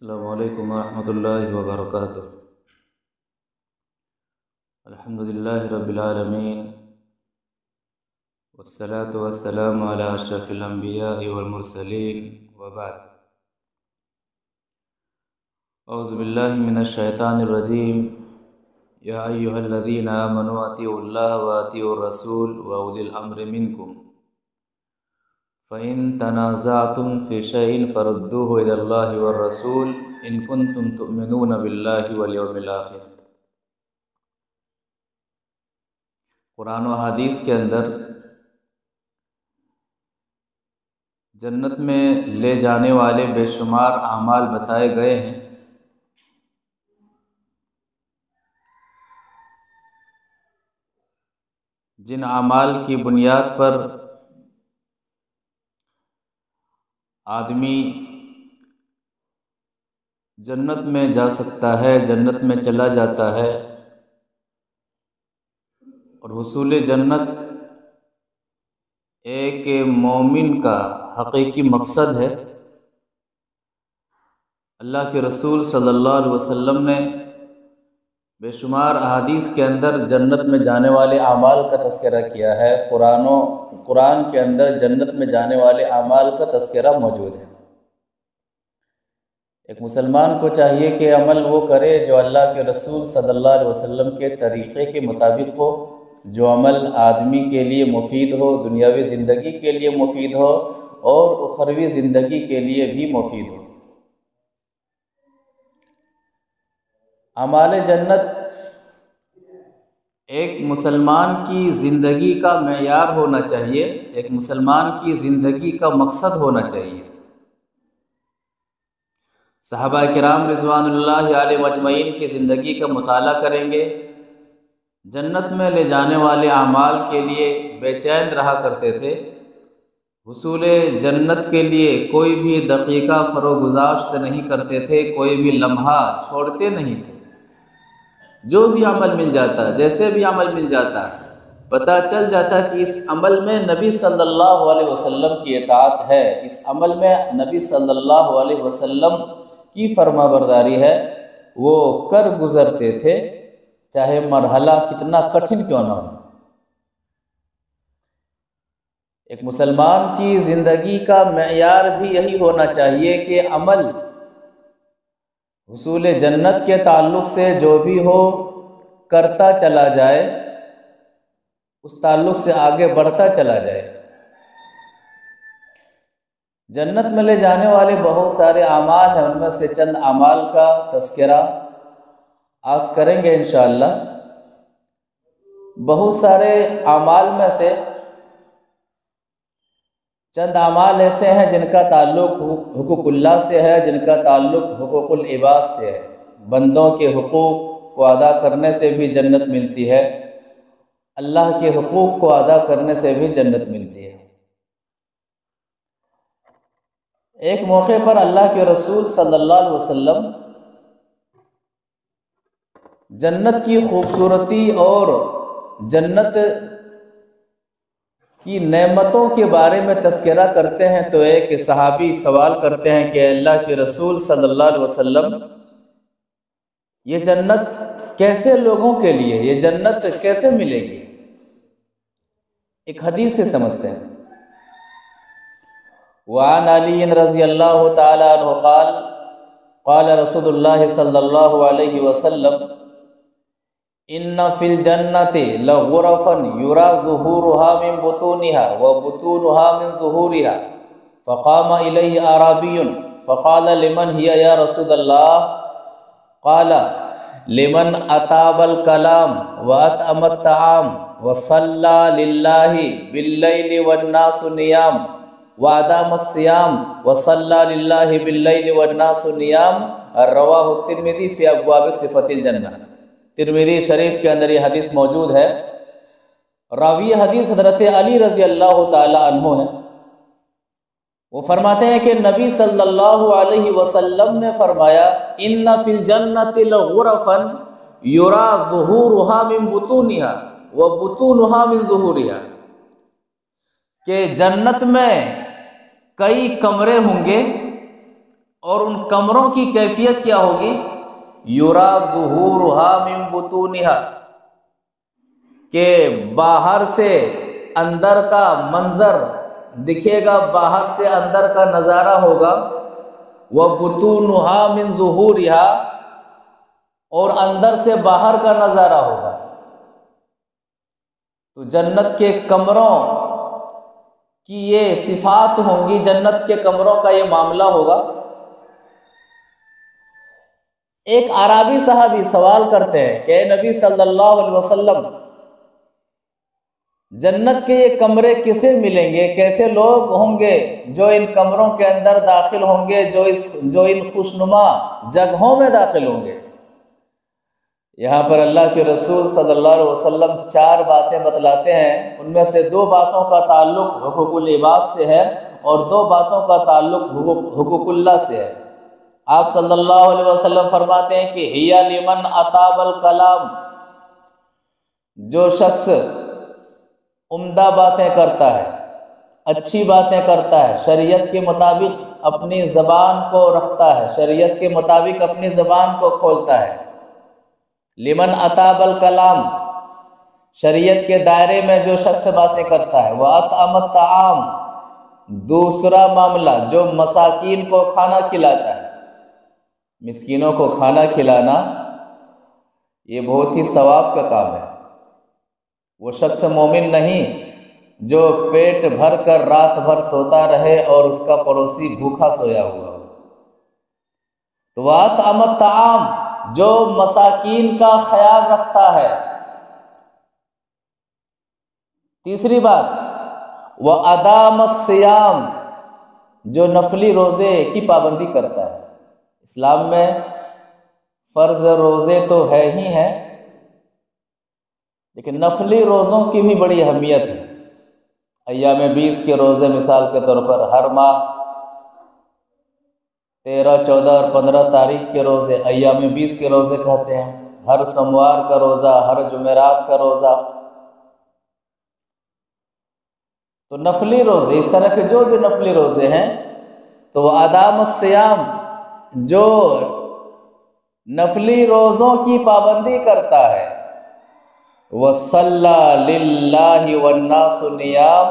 السلام علیکم ورحمۃ اللہ وبرکاتہ۔ الحمدللہ رب العالمین والصلاة والسلام علی اشرف الانبیاء والمرسلین وبعد۔ اعوذ باللہ من الشیطان الرجیم۔ یا ایہا الذین آمنوا اطیعوا اللہ واطیعوا الرسول واولی الامر منکم فَإِن تَنَازَعْتُمْ فِي شَيْءٍ فَرُدُّوهُ إِلَى اللَّهِ وَالرَّسُولِ إِن كُنتُمْ تُؤْمِنُونَ بِاللَّهِ وَالْيَوْمِ الْآخِرِ۔ قرآن و حدیث کے اندر جنت میں لے جانے والے بے شمار اعمال بتائے گئے ہیں۔ جن اعمال کی بنیاد پر آدمی جنت میں جا سکتا ہے، جنت میں چلا جاتا ہے، اور حصول جنت ایک مومن کا حقیقی مقصد ہے۔ اللہ کے رسول صلی اللہ علیہ وسلم نے بے شمار احادیث کے اندر جنت میں جانے والے اعمال کا تذکرہ کیا ہے۔ قرآن کے اندر جنت میں جانے والے اعمال کا تذکرہ موجود ہے۔ ایک مسلمان کو چاہیے کہ عمل وہ کرے جو اللہ کے رسول صلی اللہ علیہ وسلم کے طریقے کے مطابق ہو، جو عمل آدمی کے لیے مفید ہو، دنیاوی زندگی کے لیے مفید ہو اور اخروی زندگی کے لیے بھی مفید ہو۔ اعمال جنت ایک مسلمان کی زندگی کا معیار ہونا چاہیے، ایک مسلمان کی زندگی کا مقصد ہونا چاہیے۔ صحابہ کرام رضوان اللہ علیہ مجمعین کی زندگی کا مطالعہ کریں گے، جنت میں لے جانے والے اعمال کے لیے بے چین رہا کرتے تھے۔ حصول جنت کے لیے کوئی بھی دقیقہ فروگزاشت نہیں کرتے تھے، کوئی بھی لمحہ چھوڑتے نہیں تھے۔ جو بھی عمل مل جاتا، جیسے بھی عمل مل جاتا، پتہ چل جاتا کہ اس عمل میں نبی صلی اللہ علیہ وسلم کی اطاعت ہے، اس عمل میں نبی صلی اللہ علیہ وسلم کی فرما برداری ہے، وہ کر گزرتے تھے، چاہے مرحلہ کتنا کٹھن کیوں نہ ہو۔ ایک مسلمان کی زندگی کا معیار بھی یہی ہونا چاہیے کہ عمل حصول جنت کے تعلق سے جو بھی ہو کرتا چلا جائے، اس تعلق سے آگے بڑھتا چلا جائے۔ جنت میں لے جانے والے بہت سارے اعمال ہیں، ان میں سے چند اعمال کا تذکرہ آج کریں گے انشاءاللہ۔ بہت سارے اعمال میں سے چند اعمال ایسے ہیں جن کا تعلق حقوق اللہ سے ہے، جن کا تعلق حقوق العباد سے ہے۔ بندوں کے حقوق کو ادا کرنے سے بھی جنت ملتی ہے، اللہ کے حقوق کو ادا کرنے سے بھی جنت ملتی ہے۔ ایک موقع پر اللہ کے رسول صلی اللہ علیہ وسلم جنت کی خوبصورتی اور جنت کی نعمتوں کے بارے میں تذکرہ کرتے ہیں تو ایک صحابی سوال کرتے ہیں کہ اللہ کے رسول صلی اللہ علیہ وسلم، یہ جنت کیسے لوگوں کے لیے، یہ جنت کیسے ملے گی؟ ایک حدیث سے سمجھتے ہیں۔ وعن علی رضی اللہ تعالی عنہ قال قال رسول اللہ صلی اللہ علیہ وسلم ان فی الجنت لغرفا یرا ظہورها من بطونها وبطونها من ظہورها فقام الیہ اعرابی فقال لمن هي یا رسول اللہ؟ قال لمن اطاب الکلام واطعم الطعام وصلى للہ باللیل والناس نیام وادام الصیام وصلى للہ باللیل والناس نیام۔ رواہ الترمذی فی ابواب صفۃ الجنہ۔ ترمذی شریف کے اندر یہ حدیث موجود ہے۔ راوی حدیث حضرت علی رضی اللہ تعالی عنہ ہیں۔ وہ فرماتے ہیں کہ نبی صلی اللہ علیہ وسلم نے فرمایا ان فی الجنۃ لغرفا یرا ظہورها من بطونها وبطونها من ظہورها، کہ جنت میں کئی کمرے ہوں گے اور ان کمروں کی کیفیت کیا ہوگی؟ یرا ظہورھا من بطونھا، کہ باہر سے اندر کا منظر دکھے گا، باہر سے اندر کا نظارہ ہوگا، وبطونھا من ظہورھا، اور اندر سے باہر کا نظارہ ہوگا۔ تو جنت کے کمروں کی یہ صفات ہوں گی، جنت کے کمروں کا یہ معاملہ ہوگا۔ ایک اعرابی صحابی سوال کرتے ہیں کہ اے نبی صلی اللہ علیہ وسلم، جنت کے یہ کمرے کسے ملیں گے؟ کیسے لوگ ہوں گے جو ان کمروں کے اندر داخل ہوں گے، جو ان خوشنما جگہوں میں داخل ہوں گے؟ یہاں پر اللہ کے رسول صلی اللہ علیہ وسلم 4 باتیں بتلاتے ہیں، ان میں سے 2 باتوں کا تعلق حقوق العباد سے ہے اور 2 باتوں کا تعلق حقوق اللہ سے ہے۔ آپ صلی اللہ علیہ وسلم فرماتے ہیں کہ ہِیَ لمن اطاب الکلام، جو شخص عمدہ باتیں کرتا ہے، اچھی باتیں کرتا ہے، شریعت کے مطابق اپنی زبان کو رکھتا ہے، شریعت کے مطابق اپنی زبان کو کھولتا ہے۔ لمن اطاب الکلام، شریعت کے دائرے میں جو شخص باتیں کرتا ہے۔ وَأَطْعَمَ الطَّعَامَ، دوسرا معاملہ جو مساکین کو کھانا کھلاتا ہے۔ مسکینوں کو کھانا کھلانا یہ بہت ہی ثواب کا کام ہے۔ وہ شخص مومن نہیں جو پیٹ بھر کر رات بھر سوتا رہے اور اس کا پڑوسی بھوکا سویا ہوا ہو۔ تو وَأَطْعَمَ الطَّعَامَ، جو مساکین کا خیال رکھتا ہے۔ تیسری بات وَأَدَامَ الصِّيَامَ، جو نفلی روزے کی پابندی کرتا ہے۔ اسلام میں فرض روزے تو ہے ہی ہیں، لیکن نفلی روزوں کی بھی بڑی اہمیت ہے۔ ایام 20 کے روزے مثال کے طور پر ہر ماہ 13، 14 اور 15 تاریخ کے روزے ایام 20 کے روزے کہتے ہیں۔ ہر سوموار کا روزہ، ہر جمعرات کا روزہ۔ تو نفلی روزے، اس طرح کے جو بھی نفلی روزے ہیں، تو وہ ادام الصیام، جو نفلی روزوں کی پابندی کرتا ہے۔ وَصَلَّى لِلَّهِ وَالنَّاسُ نِيَامٌ،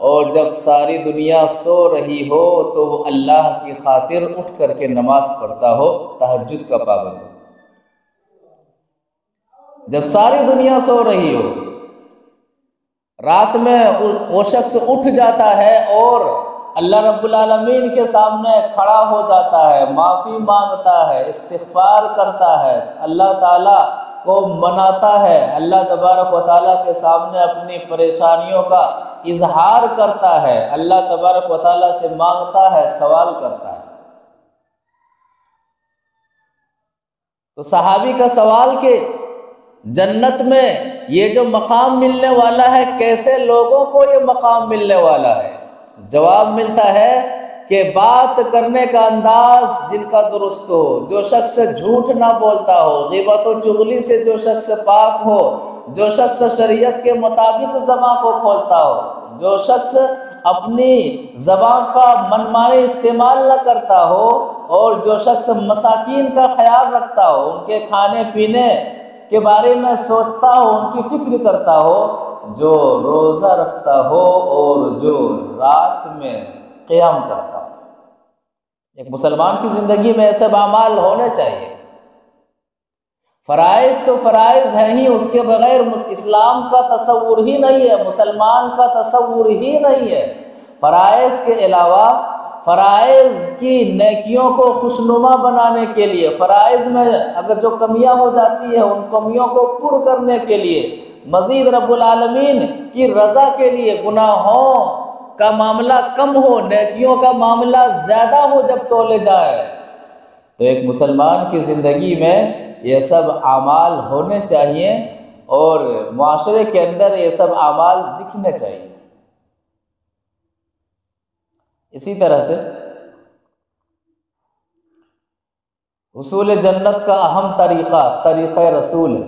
اور جب ساری دنیا سو رہی ہو تو وہ اللہ کی خاطر اٹھ کر کے نماز پڑھتا ہو، تہجد کا پابند ہو۔ جب ساری دنیا سو رہی ہو، رات میں وہ شخص اٹھ جاتا ہے اور اللہ رب العالمین کے سامنے کھڑا ہو جاتا ہے، معافی مانگتا ہے، استغفار کرتا ہے، اللہ تعالیٰ کو مناتا ہے، اللہ تبارک و تعالیٰ کے سامنے اپنی پریشانیوں کا اظہار کرتا ہے، اللہ تبارک و تعالیٰ سے مانگتا ہے، سوال کرتا ہے۔ تو صحابی کا سوال کہ جنت میں یہ جو مقام ملنے والا ہے، کیسے لوگوں کو یہ مقام ملنے والا ہے؟ جواب ملتا ہے کہ بات کرنے کا انداز جن کا درست ہو، جو شخص جھوٹ نہ بولتا ہو، غیبت و چغلی سے جو شخص پاک ہو، جو شخص شریعت کے مطابق زبان کو کھولتا ہو، جو شخص اپنی زبان کا منمانی استعمال نہ کرتا ہو، اور جو شخص مساکین کا خیال رکھتا ہو، ان کے کھانے پینے کے بارے میں سوچتا ہو، ان کی فکر کرتا ہو، جو روزہ رکھتا ہو اور جو رات میں قیام کرتا ہو۔ ایک مسلمان کی زندگی میں ایسے اعمال ہونے چاہیے۔ فرائض تو فرائض ہیں ہی، اس کے بغیر اسلام کا تصور ہی نہیں ہے، مسلمان کا تصور ہی نہیں ہے۔ فرائض کے علاوہ فرائض کی نیکیوں کو خوشنما بنانے کے لیے، فرائض میں اگر جو کمیاں ہو جاتی ہیں ان کمیوں کو پر کرنے کے لیے، مزید رب العالمین کی رضا کے لیے، گناہوں کا معاملہ کم ہو، نیکیوں کا معاملہ زیادہ ہو جب تولے جائے، تو ایک مسلمان کی زندگی میں یہ سب اعمال ہونے چاہیے اور معاشرے کے اندر یہ سب اعمال دکھنے چاہیے۔ اسی طرح سے حصول جنت کا اہم طریقہ رسول ہے۔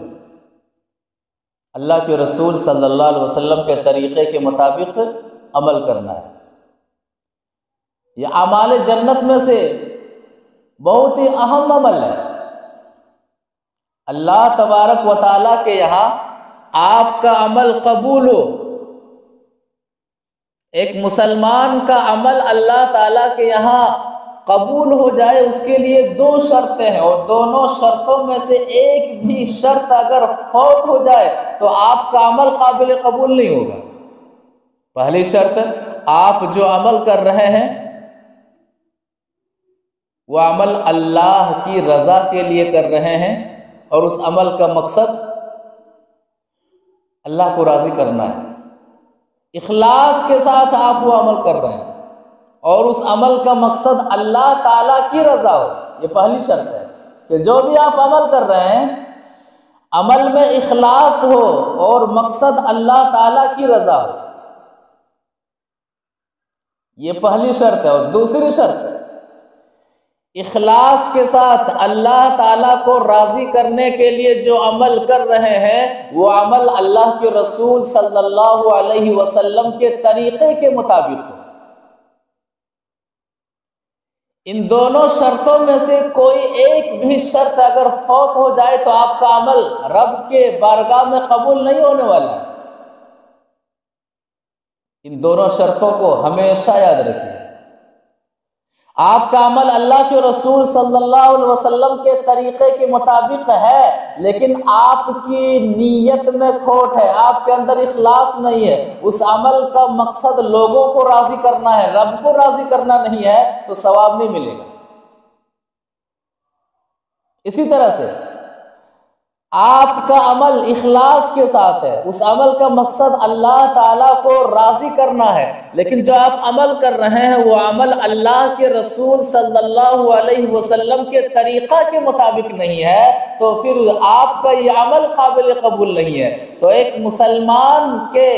اللہ کے رسول صلی اللہ علیہ وسلم کے طریقے کے مطابق عمل کرنا ہے۔ یہ اعمال جنت میں سے بہت ہی اہم عمل ہے۔ اللہ تبارک و تعالیٰ کے یہاں آپ کا عمل قبول ہو، ایک مسلمان کا عمل اللہ تعالیٰ کے یہاں قبول ہو جائے، اس کے لیے دو شرطیں ہیں، اور دونوں شرطوں میں سے ایک بھی شرط اگر فوت ہو جائے تو آپ کا عمل قابل قبول نہیں ہوگا۔ پہلی شرط، آپ جو عمل کر رہے ہیں وہ عمل اللہ کی رضا کے لیے کر رہے ہیں، اور اس عمل کا مقصد اللہ کو راضی کرنا ہے، اخلاص کے ساتھ آپ وہ عمل کر رہے ہیں، اور اس عمل کا مقصد اللہ تعالیٰ کی رضا ہو۔ یہ پہلی شرط ہے کہ جو بھی آپ عمل کر رہے ہیں عمل میں اخلاص ہو اور مقصد اللہ تعالیٰ کی رضا ہو، یہ پہلی شرط ہے۔ اور دوسری شرط، اخلاص کے ساتھ اللہ تعالیٰ کو راضی کرنے کے لیے جو عمل کر رہے ہیں وہ عمل اللہ کے رسول صلی اللہ علیہ وسلم کے طریقے کے مطابق ہو۔ ان دونوں شرطوں میں سے کوئی ایک بھی شرط اگر فوت ہو جائے تو آپ کا عمل رب کے بارگاہ میں قبول نہیں ہونے والا ہے۔ ان دونوں شرطوں کو ہمیشہ یاد رکھیے۔ آپ کا عمل اللہ کے رسول صلی اللہ علیہ وسلم کے طریقے کے مطابق ہے، لیکن آپ کی نیت میں کھوٹ ہے، آپ کے اندر اخلاص نہیں ہے، اس عمل کا مقصد لوگوں کو راضی کرنا ہے، رب کو راضی کرنا نہیں ہے، تو ثواب نہیں ملے گا۔ اسی طرح سے آپ کا عمل اخلاص کے ساتھ ہے، اس عمل کا مقصد اللہ تعالیٰ کو راضی کرنا ہے، لیکن جو آپ عمل کر رہے ہیں وہ عمل اللہ کے رسول صلی اللہ علیہ وسلم کے طریقہ کے مطابق نہیں ہے، تو پھر آپ کا یہ عمل قابل قبول نہیں ہے۔ تو ایک مسلمان کے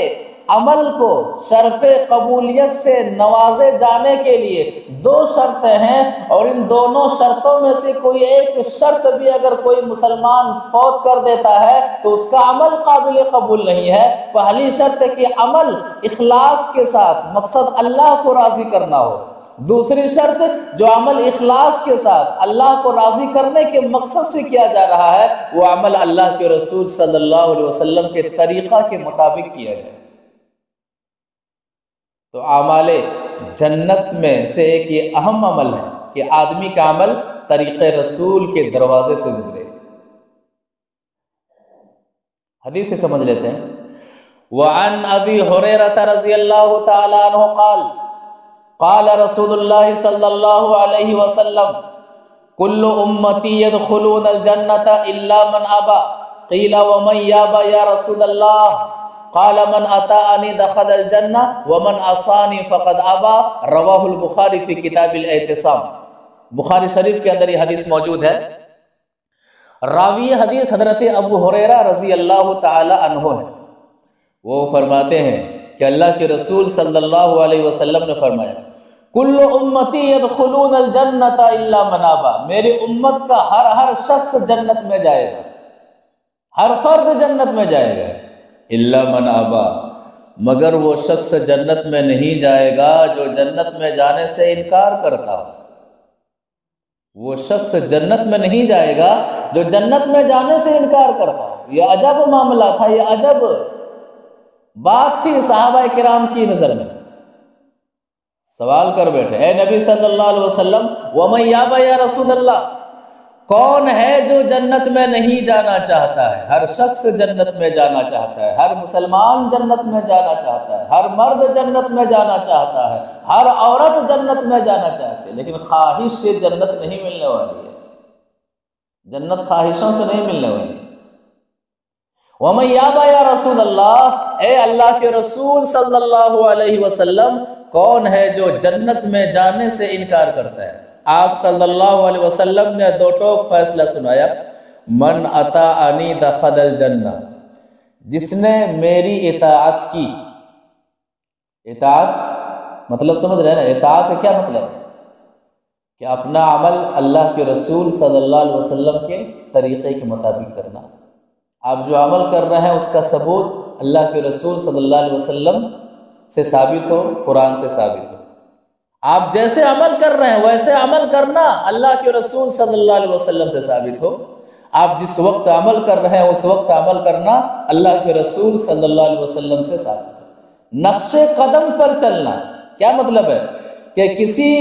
عمل کو شرف قبولیت سے نوازے جانے کے لیے دو شرطیں ہیں، اور ان دونوں شرطوں میں سے کوئی ایک شرط بھی اگر کوئی مسلمان فوت کر دیتا ہے تو اس کا عمل قابل قبول نہیں ہے۔ پہلی شرط ہے کہ عمل اخلاص کے ساتھ مقصد اللہ کو راضی کرنا ہو، دوسری شرط جو عمل اخلاص کے ساتھ اللہ کو راضی کرنے کے مقصد سے کیا جا رہا ہے وہ عمل اللہ کے رسول صلی اللہ علیہ وسلم کے طریقہ کے مطابق کیا جائے۔ تو اعمال جنت میں سے ایک یہ اہم عمل ہے کہ آدمی کا عمل طریق رسول کے دروازے سے گزرے۔ حدیث سے سمجھ لیتے ہیں۔ وعن ابی ہریرہ رضی اللہ تعالی عنہ قال قال رسول اللہ صلی اللہ علیہ وسلم کل امتی يدخلون الجنة الا من ابى قیل ومن یابى یا رسول اللہ قال من اتانی دخل الجنہ ومن عصانی فقد ابى رواہ البخاری فی کتاب الاعتصام۔ بخاری شریف کے اندر یہ حدیث موجود ہے۔ راوی حدیث حضرت ابو ہریرہ رضی اللہ تعالی عنہ ہے۔ وہ فرماتے ہیں کہ اللہ کے رسول صلی اللہ علیہ وسلم نے فرمایا کل امتی يدخلون الجنۃ الا من ابى، میری امت کا ہر شخص جنت میں جائے گا، ہر فرد جنت میں جائے گا، الا من ابى، مگر وہ شخص جنت میں نہیں جائے گا جو جنت میں جانے سے انکار کرتا ہو۔ وہ شخص جنت میں نہیں جائے گا جو جنت میں جانے سے انکار کرتا ہو۔ یہ عجب معاملہ تھا، یہ عجب بات تھی صحابہ کرام کی نظر میں۔ سوال کر بیٹھے، اے نبی صلی اللہ علیہ وسلم ومن یابى یا رسول اللہ، کون ہے جو جنت میں نہیں جانا چاہتا ہے؟ ہر شخص جنت میں جانا چاہتا ہے، ہر مسلمان جنت میں جانا چاہتا ہے، ہر مرد جنت میں جانا چاہتا ہے، ہر عورت جنت میں جانا چاہتی ہے، لیکن خواہش سے جنت نہیں ملنے والی ہے، جنت خواہشوں سے نہیں ملنے والی ہے۔ وَمَن يَابَى یا رسول اللہ، اے اللہ کے رسول صلی اللہ علیہ وسلم، کون ہے جو جنت میں جانے سے انکار کرتا ہے؟ آپ صلی اللہ علیہ وسلم نے دو ٹوک فیصلہ سنایا، من اطاعنی دخل الجنہ، جس نے میری اطاعت کی۔ اطاعت مطلب سمجھ رہے ہیں نا؟ اطاعت کا کیا مطلب ہے؟ کہ اپنا عمل اللہ کے رسول صلی اللہ علیہ وسلم کے طریقے کے مطابق کرنا۔ آپ جو عمل کر رہے ہیں اس کا ثبوت اللہ کے رسول صلی اللہ علیہ وسلم سے ثابت ہو، قرآن سے ثابت ہو۔ آپ جیسے عمل کر رہے ہیں ویسے عمل کرنا اللہ کے رسول صلی اللہ علیہ وسلم سے ثابت ہو. آپ جس وقت عمل کر رہے ہیں اس وقت عمل کرنا اللہ کے رسول صلی اللہ علیہ وسلم سے ثابت ہو. نقش قدم پر چلنا کیا مطلب ہے کہ کسی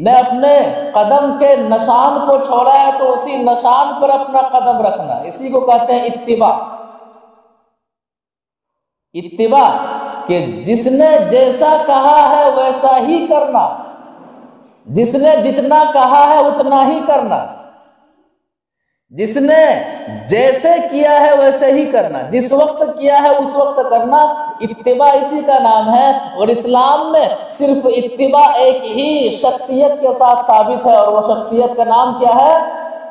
نے اپنے قدم کے نشان کو چھوڑا ہے تو اسی نشان پر اپنا قدم رکھنا، اسی کو کہتے ہیں اتباع. اتباع کہ جس نے جیسا کہا ہے ویسا ہی کرنا، جس نے جتنا کہا ہے اتنا ہی کرنا، جس نے جیسے کیا ہے ویسے ہی کرنا، جس وقت کیا ہے اس وقت کرنا. اتباع اسی کا نام ہے. اور اسلام میں صرف اتباع ایک ہی شخصیت کے ساتھ ثابت ہے، اور وہ شخصیت کا نام کیا ہے؟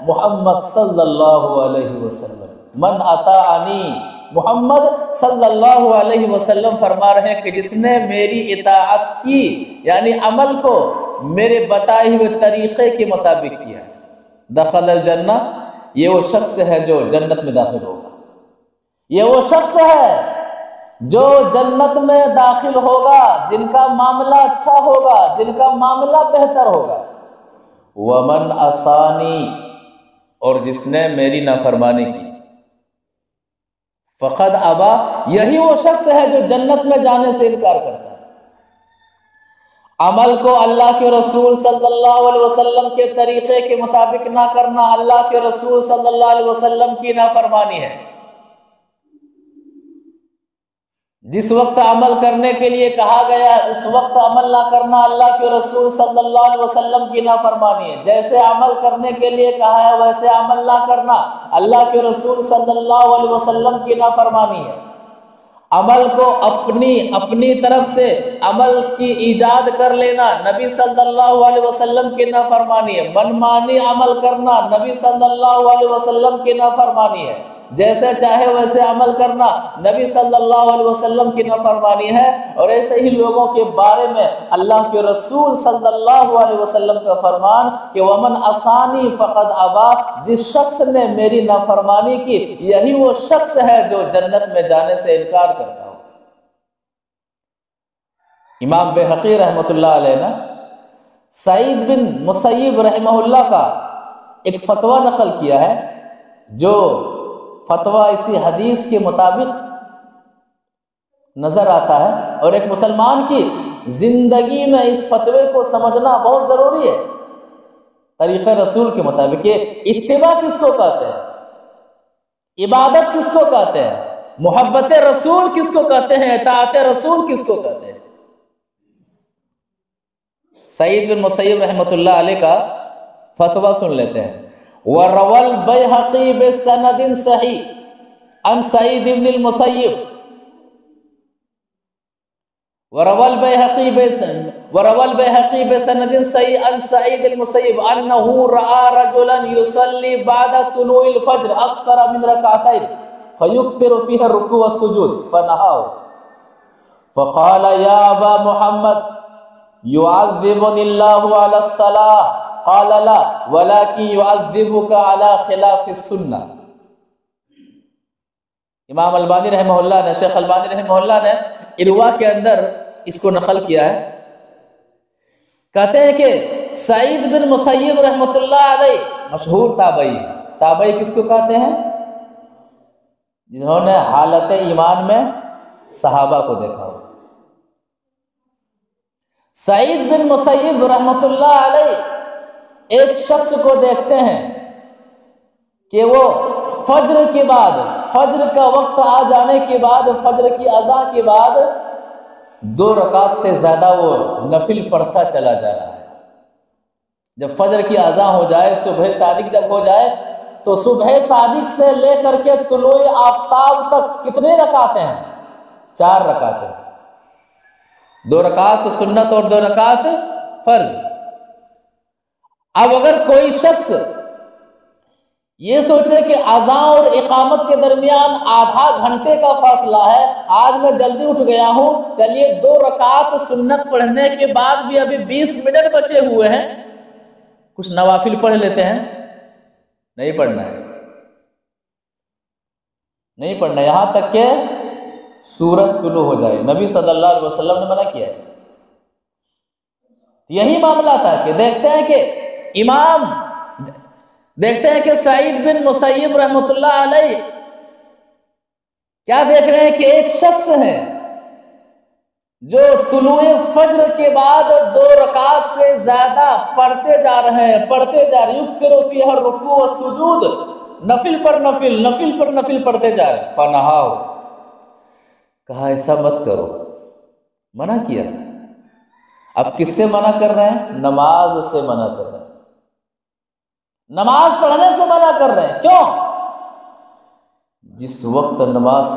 محمد صلی اللہ علیہ وسلم. من اطاعنی، محمد صلی اللہ علیہ وسلم فرما رہے ہیں کہ جس نے میری اطاعت کی یعنی عمل کو میرے بتائے ہوئے طریقے کے مطابق کیا، دخل الجنہ، یہ وہ شخص ہے جو جنت میں داخل ہوگا. یہ وہ شخص ہے جو جنت میں داخل ہوگا جن کا معاملہ اچھا ہوگا، جن کا معاملہ بہتر ہوگا. ومن عصانی، اور جس نے میری نافرمانی کی، فقد ابا، یہی وہ شخص ہے جو جنت میں جانے سے انکار کرتا ہے. عمل کو اللہ کے رسول صلی اللہ علیہ وسلم کے طریقے کے مطابق نہ کرنا اللہ کے رسول صلی اللہ علیہ وسلم کی نافرمانی ہے. جس وقت عمل کرنے کے لیے کہا گیا ہے اس وقت عمل نہ کرنا اللہ کے رسول صلی اللہ علیہ وسلم کی نافرمانی ہے. جیسے عمل کرنے کے لیے کہا ہے ویسے عمل نہ کرنا اللہ کے رسول صلی اللہ علیہ وسلم کی نافرمانی ہے. عمل کو اپنی طرف سے عمل کی ایجاد کر لینا نبی صلی اللہ علیہ وسلم کی نافرمانی ہے. منمانی عمل کرنا نبی صلی اللہ علیہ وسلم کی نافرمانی ہے. جیسے چاہے ویسے عمل کرنا نبی صلی اللہ علیہ وسلم کی نافرمانی ہے. اور ایسے ہی لوگوں کے بارے میں اللہ کے رسول صلی اللہ علیہ وسلم کا فرمان کہ ومن عصانی فقد ابا، جس شخص نے میری نافرمانی کی یہی وہ شخص ہے جو جنت میں جانے سے انکار کرتا ہو. امام بہقی رحمۃ اللہ علیہ نے سعید بن مسیب رحمہ اللہ کا ایک فتویٰ نقل کیا ہے جو فتویٰ اسی حدیث کے مطابق نظر آتا ہے. اور ایک مسلمان کی زندگی میں اس فتوے کو سمجھنا بہت ضروری ہے. طریقہ رسول کے مطابق یہ اتباع کس کو کہتے ہیں، عبادت کس کو کہتے ہیں، محبت رسول کس کو کہتے ہیں، اطاعت رسول کس کو کہتے ہیں. سعید بن مسیب رحمۃ اللہ علیہ کا فتویٰ سن لیتے ہیں. وروى البيهقي بسند صحيح عن سعيد بن المسيب وروى البيهقي بسند صحيح عن سعيد المسيب أنه رأى رجلا يصلي بعد طلوع الفجر أكثر من ركعتين فيكثر فيها الركوع والسجود فنهاه فقال يا أبا محمد يعذبني الله على الصلاة قال لا ولكن يعذبك على خلاف السنة. امام البانی رحمہ اللہ نے، شیخ البانی رحمہ اللہ نے ارواء کے اندر اس کو نقل کیا ہے. کہتے ہیں کہ سعید بن مسیب رحمۃ اللہ علیہ مشہور تابعی ہے. تابعی کس کو کہتے ہیں؟ جنہوں نے حالت ایمان میں صحابہ کو دیکھا ہو. سعید بن مسیب رحمۃ اللہ علیہ ایک شخص کو دیکھتے ہیں کہ وہ فجر کے بعد، فجر کا وقت آ جانے کے بعد، فجر کی اذان کے بعد 2 رکعت سے زیادہ وہ نفل پڑھتا چلا جا رہا ہے. جب فجر کی اذان ہو جائے، صبح صادق جب ہو جائے تو صبح صادق سے لے کر کے طلوع آفتاب تک کتنے رکعتیں ہیں؟ 4 رکعتیں. 2 رکعت سنت اور 2 رکعت فرض. اب اگر کوئی شخص یہ سوچے کہ اذان اور اقامت کے درمیان آدھا گھنٹے کا فاصلہ ہے، آج میں جلدی اٹھ گیا ہوں، چلیے 2 رکعت سنت پڑھنے کے بعد بھی ابھی 20 منٹ بچے ہوئے ہیں، کچھ نوافل پڑھ لیتے ہیں. نہیں پڑھنا ہے، نہیں پڑھنا یہاں تک کہ سورج طلوع ہو جائے. نبی صلی اللہ علیہ وسلم نے منع کیا ہے. یہی معاملہ تھا کہ دیکھتے ہیں کہ سعید بن مسیب رحمۃ اللہ علیہ کیا دیکھ رہے ہیں کہ ایک شخص ہے جو طلوع فجر کے بعد 2 رکعت سے زیادہ پڑھتے جا رہے ہیں، یکثر فیہا الرکوع والسجود، نفل پر نفل پڑھتے جا رہے ہیں۔ فنہاؤ، کہا ایسا مت کرو، منع کیا۔ اب کس سے منع کر رہے ہیں؟ نماز سے منع کر رہے ہیں، نماز پڑھنے سے منع کر رہے ہیں۔ کیوں؟ جس وقت نماز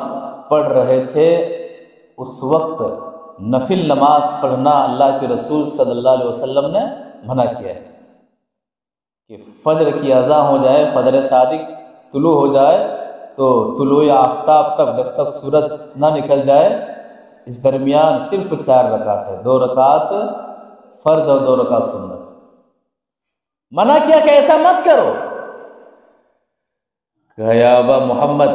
پڑھ رہے تھے اس وقت نفل نماز پڑھنا اللہ کے رسول صلی اللہ علیہ وسلم نے منع کیا ہے کہ فجر کی اذان ہو جائے، فجر صادق طلوع ہو جائے تو طلوع آفتاب تک جب تک سورج نہ نکل جائے اس درمیان صرف 4 رکعت ہے، 2 رکعت فرض اور 2 رکعت سنت۔ منع کیا کہ ایسا مت کرو۔ کہا یا ابا محمد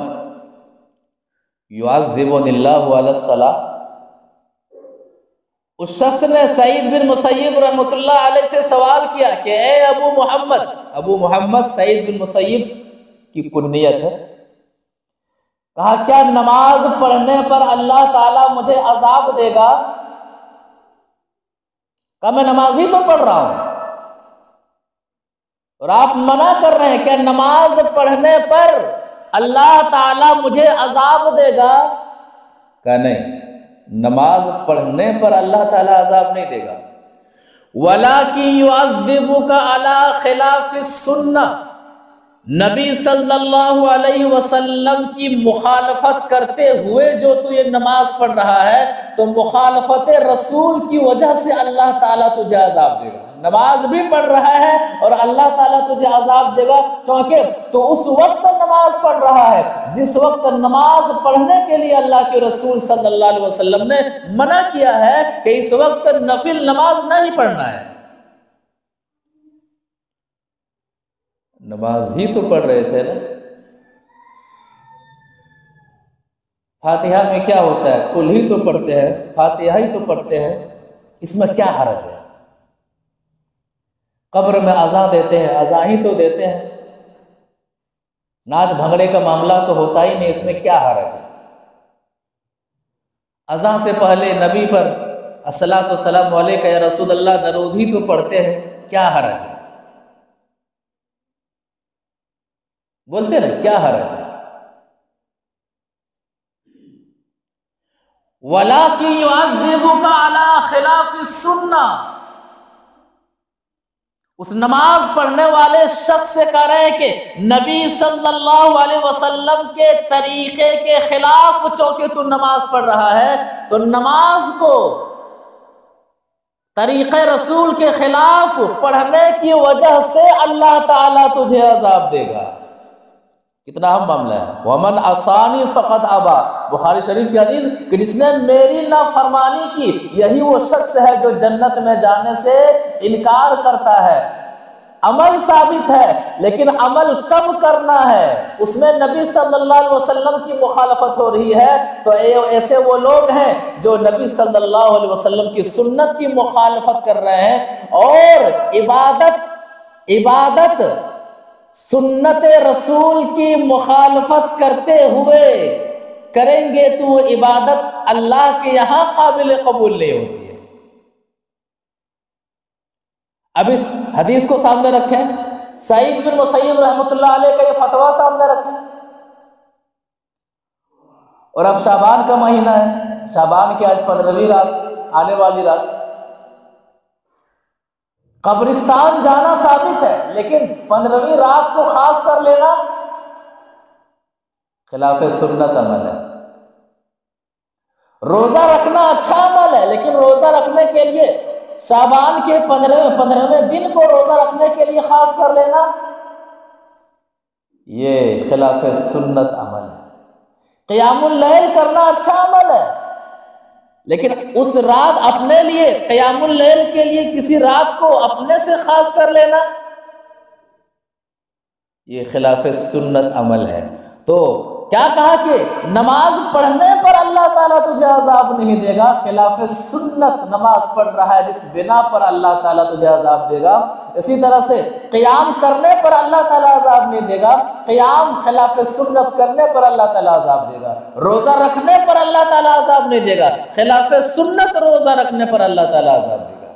یعذبنی اللہ علی الصلاۃ، اس شخص نے سعید بن مسیب رحمۃ اللہ علیہ سے سوال کیا کہ اے ابو محمد سعید بن مسیب کی کنیت ہے، کہا کیا نماز پڑھنے پر اللہ تعالیٰ مجھے عذاب دے گا؟ کہا میں نماز ہی تو پڑھ رہا ہوں اور آپ منع کر رہے ہیں کہ نماز پڑھنے پر اللہ تعالیٰ مجھے عذاب دے گا۔ کہا نہیں، نماز پڑھنے پر اللہ تعالیٰ عذاب نہیں دے گا، وَلَٰكِن يُعَذِّبُكَ عَلَىٰ خِلَافِ السُّنَّةِ، نبی صلی اللہ علیہ وسلم کی مخالفت کرتے ہوئے جو تو یہ نماز پڑھ رہا ہے تو مخالفت رسول کی وجہ سے اللہ تعالیٰ تجھے عذاب دے گا۔ نماز بھی پڑھ رہا ہے اور اللہ تعالیٰ تجھے عذاب دے گا، کیونکہ تو اس وقت نماز پڑھ رہا ہے جس وقت نماز پڑھنے کے لیے اللہ کے رسول صلی اللہ علیہ وسلم نے منع کیا ہے کہ اس وقت نفل نماز نہیں پڑھنا ہے۔ نماز ہی تو پڑھ رہے تھے نا۔ فاتحہ میں کیا ہوتا ہے؟ کل ہی تو پڑھتے ہیں، فاتحہ ہی تو پڑھتے ہیں، اس میں کیا حرج ہے؟ قبر میں اذان دیتے ہیں، اذان ہی تو دیتے ہیں، ناچ بھنگڑے کا معاملہ تو ہوتا ہی نہیں، اس میں کیا حرج ہے؟ اذان سے پہلے نبی پر الصلاۃ والسلام علیک یا رسول اللہ درود ہی تو پڑھتے ہیں، کیا حرج ہے؟ بولتے نا کیا حرج ہے؟ وَلَٰكِن يُعَذِّبُكَ عَلَىٰ خِلَافِ السُّنَّةِ، اس نماز پڑھنے والے شخص سے کہہ رہے ہیں کہ نبی صلی اللہ علیہ وسلم کے طریقے کے خلاف چونکہ تو نماز پڑھ رہا ہے تو نماز کو طریقے رسول کے خلاف پڑھنے کی وجہ سے اللہ تعالیٰ تجھے عذاب دے گا۔ کتنا اہم معاملہ ہے۔ وَمَنْ عَصَانِي فَقَدْ أَبَىٰ، بخاری شریف کی حدیث کہ جس نے میری نافرمانی کی یہی وہ شخص ہے جو جنت میں جانے سے انکار کرتا ہے۔ عمل ثابت ہے لیکن عمل کب کرنا ہے، اس میں نبی صلی اللہ علیہ وسلم کی مخالفت ہو رہی ہے تو ایسے وہ لوگ ہیں جو نبی صلی اللہ علیہ وسلم کی سنت کی مخالفت کر رہے ہیں، اور عبادت سنت رسول کی مخالفت کرتے ہوئے کریں گے تو وہ عبادت اللہ کے یہاں قابل قبول نہیں ہوتی ہے۔ اب اس حدیث کو سامنے رکھیں، سعید بن مسیب رحمۃ اللہ علیہ کا یہ فتویٰ سامنے رکھیں، اور اب شعبان کا مہینہ ہے، شعبان کی آج 15ویں رات، آنے والی رات، قبرستان جانا ثابت ہے لیکن 15ویں رات کو خاص کر لینا خلاف سنت عمل ہے۔ روزہ رکھنا اچھا عمل ہے لیکن روزہ رکھنے کے لیے شعبان کے 15ویں دن کو روزہ رکھنے کے لیے خاص کر لینا یہ خلاف سنت عمل ہے۔ قیام اللیل کرنا اچھا عمل ہے لیکن اس رات اپنے لیے قیام اللیل کے لیے کسی رات کو اپنے سے خاص کر لینا یہ خلاف سنت عمل ہے۔ تو کیا کہا کہ نماز پڑھنے پر اللہ تعالیٰ تعالیٰ تجھے عذاب نہیں دے گا، خلاف سنت نماز پڑھ رہا ہے جس بنا پر اللہ تعالیٰ تجھے عذاب دے گا۔ اسی طرح سے قیام کرنے پر اللہ تعالیٰ عذاب نہیں دے گا، قیام خلاف سنت کرنے پر اللہ تعالیٰ عذاب دے گا۔ روزہ رکھنے پر اللہ تعالیٰ عذاب نہیں دے گا، خلاف سنت روزہ رکھنے پر اللہ تعالیٰ عذاب دے گا۔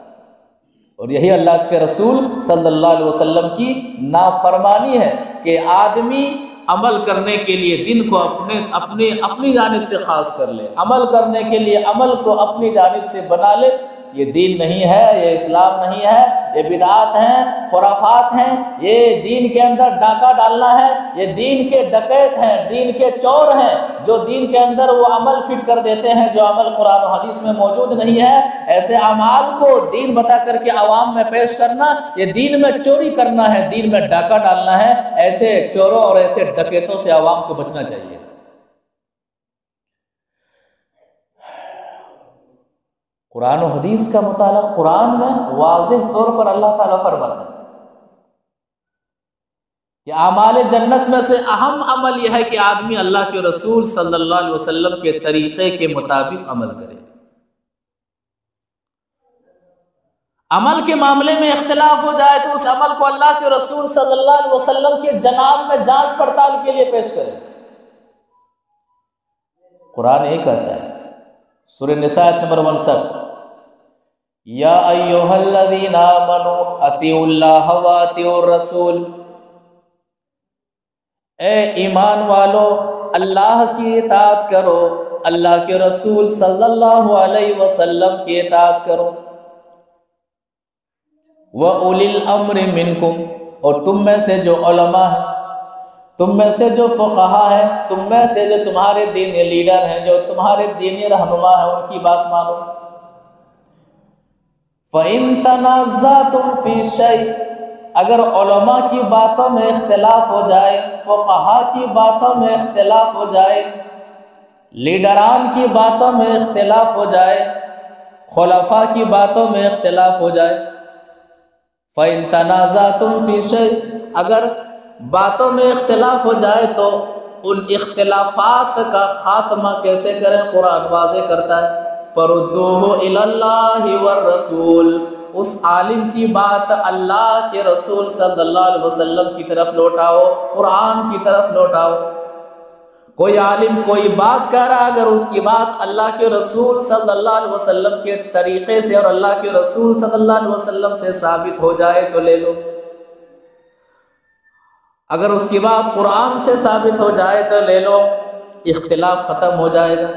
اور یہی اللہ کے رسول صلی اللہ علیہ وسلم کی نافرمانی ہے کہ آدمی عمل کرنے کے لیے دن کو اپنی جانب سے خاص کر لے، عمل کرنے کے لیے عمل کو اپنی جانب سے بنا لے۔ یہ دین نہیں ہے، یہ اسلام نہیں ہے، یہ بدعات ہیں، خرافات ہیں، یہ دین کے اندر ڈاکہ ڈالنا ہے، یہ دین کے ڈکیت ہیں، دین کے چور ہیں، جو دین کے اندر وہ عمل فٹ کر دیتے ہیں جو عمل قرآن و حدیث میں موجود نہیں ہے۔ ایسے اعمال کو دین بتا کر کے عوام میں پیش کرنا، یہ دین میں چوری کرنا ہے، دین میں ڈاکہ ڈالنا ہے۔ ایسے چوروں اور ایسے ڈکیتوں سے عوام کو بچنا چاہیے۔ قرآن و حدیث کا مطالعہ، قرآن میں واضح طور پر اللہ تعالیٰ فرماتا ہے کہ اعمال جنت میں سے اہم عمل یہ ہے کہ آدمی اللہ کے رسول صلی اللہ علیہ وسلم کے طریقے کے مطابق عمل کرے۔ عمل کے معاملے میں اختلاف ہو جائے تو اس عمل کو اللہ کے رسول صلی اللہ علیہ وسلم کے جناب میں جانچ پڑتال کے لیے پیش کرے۔ قرآن یہ کہتا ہے سورہ نساء نمبر 61، یا ایھا الذین آمنوا اطیعوا اللہ واطیعوا الرسول، اے ایمان والو اللہ کی اطاعت کرو، اللہ کے رسول صلی اللہ علیہ وسلم کی اطاعت کرو۔ وَأُولِي الْأَمْرِ مِنْكُمْ، اور تم میں سے جو علماء ہیں، تم میں سے جو فقہا ہیں، تم میں سے جو تمہارے دینی لیڈر ہیں، جو تمہارے دینی رہنما ہیں، ان کی بات مانو۔ فَإِن تَنَازَعْتُمْ فِي شَيْءٍ، اگر علماء کی باتوں میں اختلاف ہو جائے، فقہا کی باتوں میں اختلاف ہو جائے، لیڈران کی باتوں میں اختلاف ہو جائے، خلفاء کی باتوں میں اختلاف ہو جائے، فَإِن تَنَازَعْتُمْ فِي شَيْءٍ، اگر باتوں میں اختلاف ہو جائے تو ان اختلافات کا خاتمہ کیسے کریں؟ قرآن واضح کرتا ہے فَرُدُّوهُ إِلَى اللَّهِ وَالرَّسُولِ، اس عالم کی بات اللہ کے رسول صلی اللہ علیہ وسلم کی طرف لوٹاؤ، قرآن کی طرف لوٹاؤ۔ کوئی عالم کوئی بات کہہ رہا، اگر اس کی بات اللہ کے رسول صلی اللہ علیہ وسلم کے طریقے سے اور اللہ کے رسول صلی اللہ علیہ وسلم سے ثابت ہو جائے تو لے لو، اگر اس کی بات قرآن سے ثابت ہو جائے تو لے لو، اختلاف ختم ہو جائے گا۔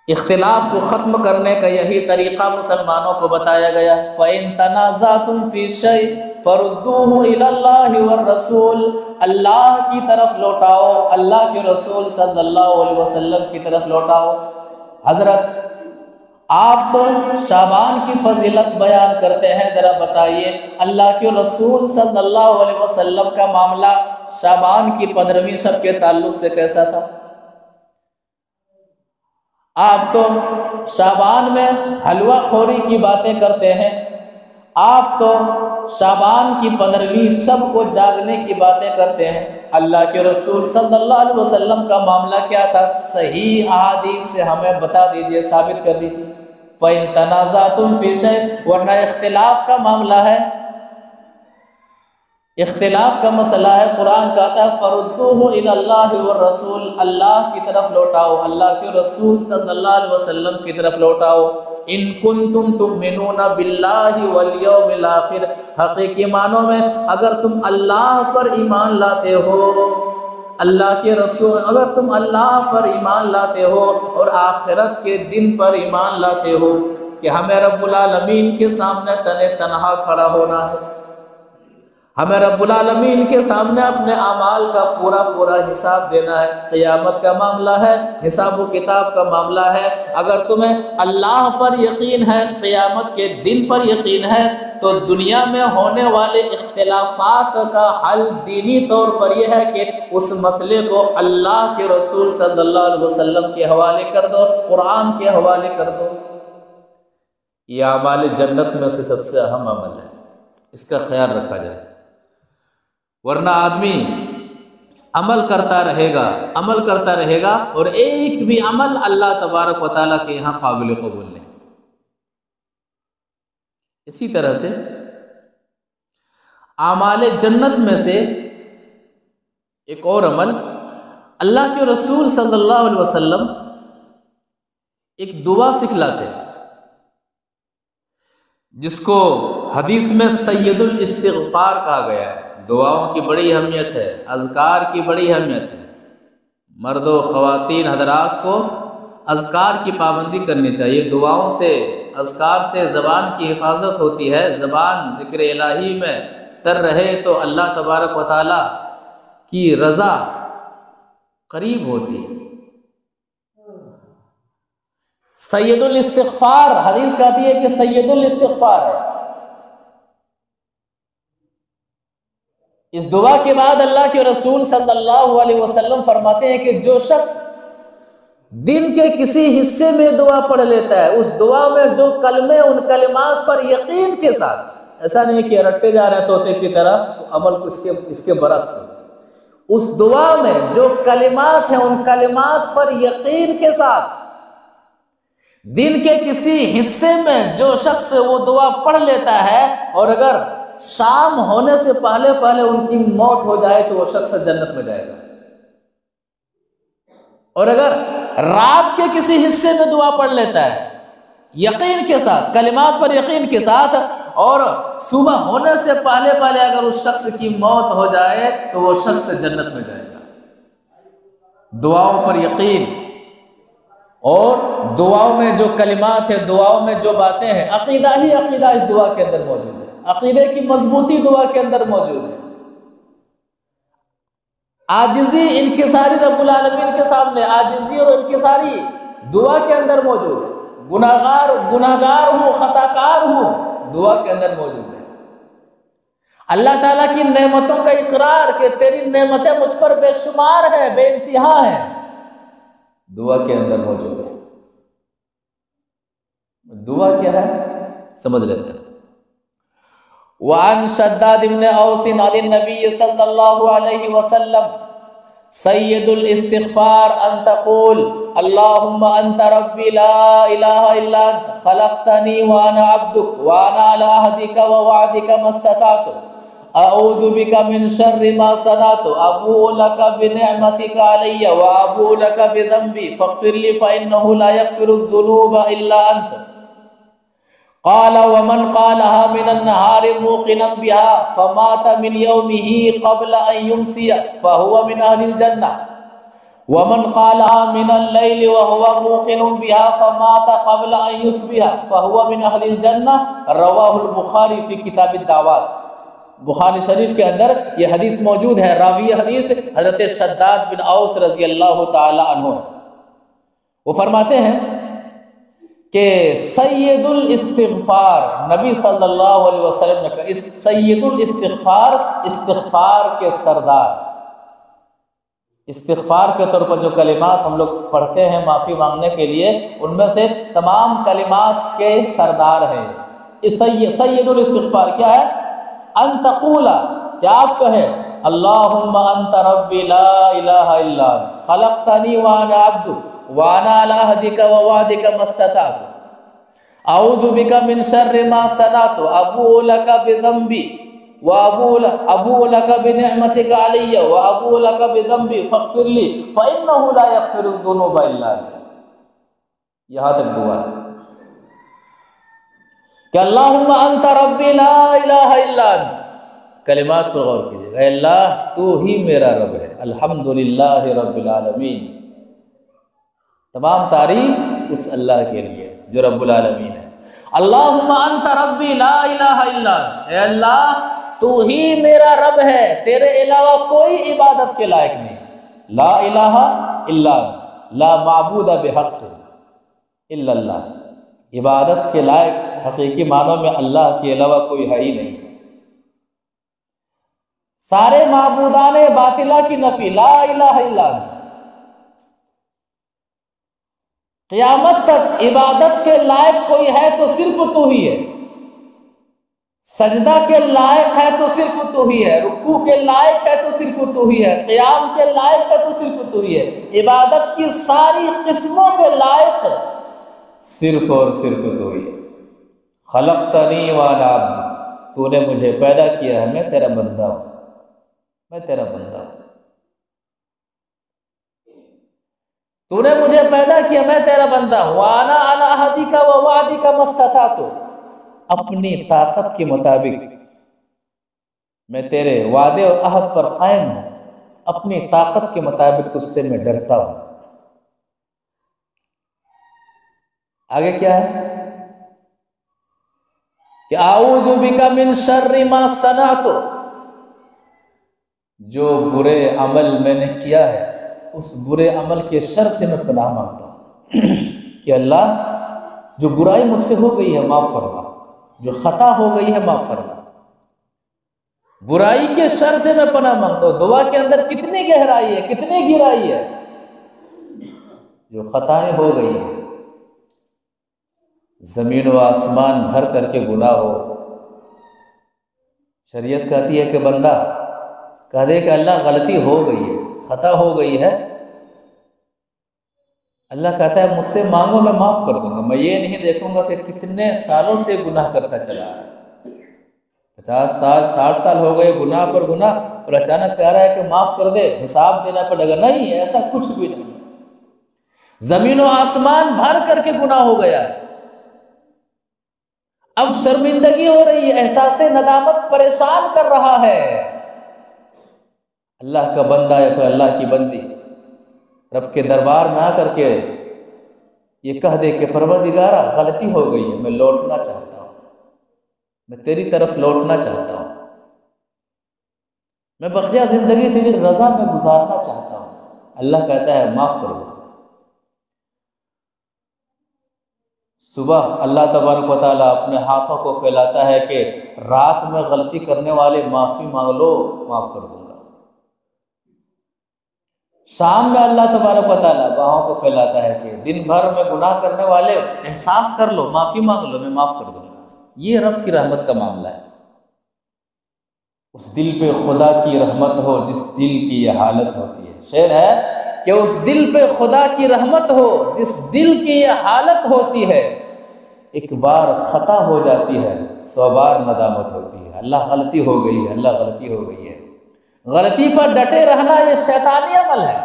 اختلاف کو ختم کرنے کا یہی طریقہ مسلمانوں کو بتایا گیا۔ فَإِن تَنَازَعْتُمْ فِي شَيْءٍ فَرُدُّوهُ إِلَى اللَّهِ وَالرَّسُولِ، اللہ کی طرف لوٹاؤ، اللہ کے رسول صلی اللہ علیہ وسلم کی طرف لوٹاؤ۔ حضرت آپ تو شعبان کی فضیلت بیان کرتے ہیں، ذرا بتائیے اللہ کے رسول صلی اللہ علیہ وسلم کا معاملہ شعبان کی 15ویں شب کے تعلق سے کیسا تھا؟ آپ تو شعبان میں حلوہ خوری کی باتیں کرتے ہیں، آپ تو شعبان کی 15ویں شب کو جاگنے کی باتیں کرتے ہیں۔ اللہ کے رسول صلی اللہ علیہ وسلم کا معاملہ کیا تھا؟ صحیح احادیث سے ہمیں بتا دیجئے، ثابت کر دیجئے۔ فَإِن تَنَازَعْتُمْ فِي شَيْءٍ، ورنہ اختلاف کا معاملہ ہے، اختلاف کا مسئلہ ہے۔ قرآن کہتا ہے فَرُدُّوهُ إِلَى اللَّهِ وَالرَّسُولِ، اللہ کی طرف لوٹاؤ، اللہ کے رسول صلی اللہ علیہ وسلم کی طرف لوٹاؤ۔ ان کنتم تؤمنون باللہ والیوم الآخر، حقیقی معنوں میں اگر تم اللہ پر ایمان لاتے ہو، اللہ کے رسول، اگر تم اللہ پر ایمان لاتے ہو اور آخرت کے دن پر ایمان لاتے ہو کہ ہمیں رب العالمین کے سامنے تنہا کھڑا ہونا ہے، ہمیں رب العالمین کے سامنے اپنے اعمال کا پورا حساب دینا ہے، قیامت کا معاملہ ہے، حساب و کتاب کا معاملہ ہے۔ اگر تمہیں اللہ پر یقین ہے، قیامت کے دن پر یقین ہے، تو دنیا میں ہونے والے اختلافات کا حل دینی طور پر یہ ہے کہ اس مسئلے کو اللہ کے رسول صلی اللہ علیہ وسلم کے حوالے کر دو، قرآن کے حوالے کر دو۔ یہ اعمال جنت میں سے سب سے اہم عمل ہے، اس کا خیال رکھا جائے، ورنہ آدمی عمل کرتا رہے گا اور ایک بھی عمل اللہ تبارک و تعالیٰ کے یہاں قابل قبول نہیں۔ اسی طرح سے اعمال جنت میں سے ایک اور عمل، اللہ کے رسول صلی اللہ علیہ وسلم ایک دعا سکھلاتے ہیں جس کو حدیث میں سید الاستغفار کہا گیا ہے۔ دعاؤں کی بڑی اہمیت ہے، اذکار کی بڑی اہمیت ہے۔ مرد و خواتین حضرات کو اذکار کی پابندی کرنی چاہیے۔ دعاؤں سے، اذکار سے زبان کی حفاظت ہوتی ہے۔ زبان ذکر الہی میں تر رہے تو اللہ تبارک و تعالی کی رضا قریب ہوتی ہے۔ سید الاستغفار، حدیث کہتی ہے کہ سید الاستغفار ہے۔ اس دعا کے بعد اللہ کے رسول صلی اللہ علیہ وسلم فرماتے ہیں کہ جو شخص دن کے کسی حصے میں دعا پڑھ لیتا ہے، اس دعا میں جو کلمے، ان کلمات پر یقین کے ساتھ، ایسا نہیں کہ رٹے جا رہے طوطے کی طرح، عمل اس کے برعکس، اس دعا میں جو کلمات ہیں ان کلمات پر یقین کے ساتھ دن کے کسی حصے میں جو شخص وہ دعا پڑھ لیتا ہے، اور اگر شام ہونے سے پہلے ان کی موت ہو جائے تو وہ شخص جنت میں جائے گا۔ اور اگر رات کے کسی حصے میں دعا پڑھ لیتا ہے یقین کے ساتھ، کلمات پر یقین کے ساتھ، اور صبح ہونے سے پہلے اگر اس شخص کی موت ہو جائے تو وہ شخص جنت میں جائے گا۔ دعاؤں پر یقین، اور دعاؤں میں جو کلمات ہیں، دعاؤں میں جو باتیں ہیں، عقیدہ ہی عقیدہ اس دعا کے اندر موجود ہے۔ عقیدے کی مضبوطی دعا کے اندر موجود ہے۔ عاجزی، انکساری رب العالمین کے سامنے عاجزی اور انکساری دعا کے اندر موجود ہے۔ گناہگار ہوں، خطا کار ہوں، دعا کے اندر موجود ہے۔ اللہ تعالیٰ کی نعمتوں کا اقرار کہ تیری نعمتیں مجھ پر بے شمار ہیں، بے انتہا ہیں، دعا کے اندر موجود ہے۔ دعا کیا ہے سمجھ لیتے ہیں۔ وعن شداد بن اوس عن النبي صلی اللہ علیہ وسلم سید الاستغفار ان تقول اللهم انت ربی لا الہ الا انت خلقتنی وانا عبدک وانا علی عہدک ووعدک ما استطعت اعوذ بک من شر ما صنعت ابوء لک بنعمتک علی وابوء لک بذنبی فاغفر لی فانہ لا یغفر الذنوب الا انت۔ قال ومن قالها من النهار موقنا بها فمات من يومه قبل أن يمسي فهو من أهل الجنة ومن قالها من الليل وهو موقن بها فمات قبل أن يصبح فهو من أهل الجنة۔ رواه البخاری فی کتاب الدعوات۔ بخاری شریف کے اندر یہ حدیث موجود ہے۔ راوی حدیث حضرت شداد بن اوس رضی اللہ تعالی عنہ ہے۔ وہ فرماتے ہیں کہ سید الاستغفار، نبی صلی اللہ علیہ وسلم نے کہا، سید الاستغفار، استغفار کے سردار۔ استغفار کے طور پر جو کلمات ہم لوگ پڑھتے ہیں معافی مانگنے کے لیے، ان میں سے تمام کلمات کے سردار ہیں۔ سید الاستغفار کیا ہے؟ ان تقول، کیا آپ کہیں اللہم انت ربی لا الہ الا انت خلقتنی وانا عبدک وانا علی عہدک ووعدک ما استطعت اعوذ بک من شر ما صنعت ابوء لک بذنبی وابوء لک بنعمتک علی وابوء لک بذنبی فاغفر لی فانہ لا یغفر الذنوب الا انت۔ یہاں تک دعا ہے کہ اللہم انت ربی لا الہ الا انت۔ کلمات پر غور کیجیے گا، اے اللہ تو ہی میرا رب ہے، الحمدللہ رب العالمین، تمام تعریف اس اللہ کے لیے جو رب العالمین ہے۔ اللہم انت ربی لا الہ الا انت، اے اللہ تو ہی میرا رب ہے، تیرے علاوہ کوئی عبادت کے لائق نہیں۔ لا الہ الا انت، لا معبود بحق الا اللہ، عبادت کے لائق حقیقی معنوں میں اللہ کے علاوہ کوئی ہے ہی نہیں۔ سارے معبودان باطلہ کی نفی، لا الہ الا انت۔ قیامت تک عبادت کے لائق کوئی ہے تو صرف تو ہی ہے۔ سجدہ کے لائق ہے تو صرف تو ہی ہے، رکوع کے لائق ہے تو صرف تو ہی ہے، قیام کے لائق ہے تو صرف تو ہی ہے، عبادت کی ساری قسموں کے لائق صرف اور صرف تو ہی ہے۔ خلقتنی وانا عبد، تو نے مجھے پیدا کیا ہے، میں تیرا بندہ ہوں، میں تیرا بندہ ہوں، تو نے مجھے پیدا کیا، میں تیرا بندہ ہوں۔ وانا علی عہدک و وعدک ما استطعت، اپنی طاقت کے مطابق میں تیرے وعدے اور عہد پر قائم ہوں، اپنی طاقت کے مطابق تجھ سے میں ڈرتا ہوں۔ آگے کیا ہے کہ اعوذ بک من شر ما صنعت، جو برے عمل میں نے کیا ہے اس برے عمل کے شر سے میں پناہ مانگتا ہوں کہ اللہ جو برائی مجھ سے ہو گئی ہے معاف فرما، جو خطا ہو گئی ہے معاف فرما، برائی کے شر سے میں پناہ مانگتا ہوں۔ دعا کے اندر کتنی گہرائی ہے، کتنی گہرائی ہے، جو خطائیں ہو گئی ہیں، زمین و آسمان بھر کر کے گناہ ہو، شریعت کہتی ہے کہ بندہ کہہ دے کہ اللہ غلطی ہو گئی ہے، خطا ہو گئی ہے، اللہ کہتا ہے مجھ سے مانگو میں معاف کر دوں گا، میں یہ نہیں دیکھوں گا کہ کتنے سالوں سے گناہ کرتا چلا ہے، 50 سال 60 سال ہو گئے گناہ پر گناہ، اور اچانک کہہ رہا ہے کہ معاف کر دے، حساب دینا پڑے گا۔ نہیں، ایسا کچھ بھی نہیں، زمین و آسمان بھر کر کے گناہ ہو گیا ہے، اب شرمندگی ہو رہی ہے، احساس ندامت پریشان کر رہا ہے۔ اللہ کا بندہ ہے پھر اللہ کی بندی رب کے دربار میں آ کر کے یہ کہہ دے کہ پروردگارا غلطی ہو گئی ہے، میں لوٹنا چاہتا ہوں، میں تیری طرف لوٹنا چاہتا ہوں، میں بقیہ زندگی تیری رضا میں گزارنا چاہتا ہوں۔ اللہ کہتا ہے معاف کر دو۔ صبح اللہ تبارک و تعالیٰ اپنے ہاتھوں کو پھیلاتا ہے کہ رات میں غلطی کرنے والے معافی مانگ لو، معاف کر دوں گا۔ شام میں اللہ تبارک و تعالیٰ باہوں کو پھیلاتا ہے کہ دن بھر میں گناہ کرنے والے احساس کر لو، معافی مانگ لو، میں معاف کر دوں گا۔ یہ رب کی رحمت کا معاملہ ہے۔ اس دل پہ خدا کی رحمت ہو جس دل کی یہ حالت ہوتی ہے، شعر ہے کہ اس دل پہ خدا کی رحمت ہو جس دل کی یہ حالت ہوتی ہے، ایک بار خطا ہو جاتی ہے 100 بار ندامت ہوتی ہے۔ اللہ غلطی ہو گئی ہے، اللہ غلطی ہو گئی ہے۔ غلطی پر ڈٹے رہنا یہ شیطانی عمل ہے،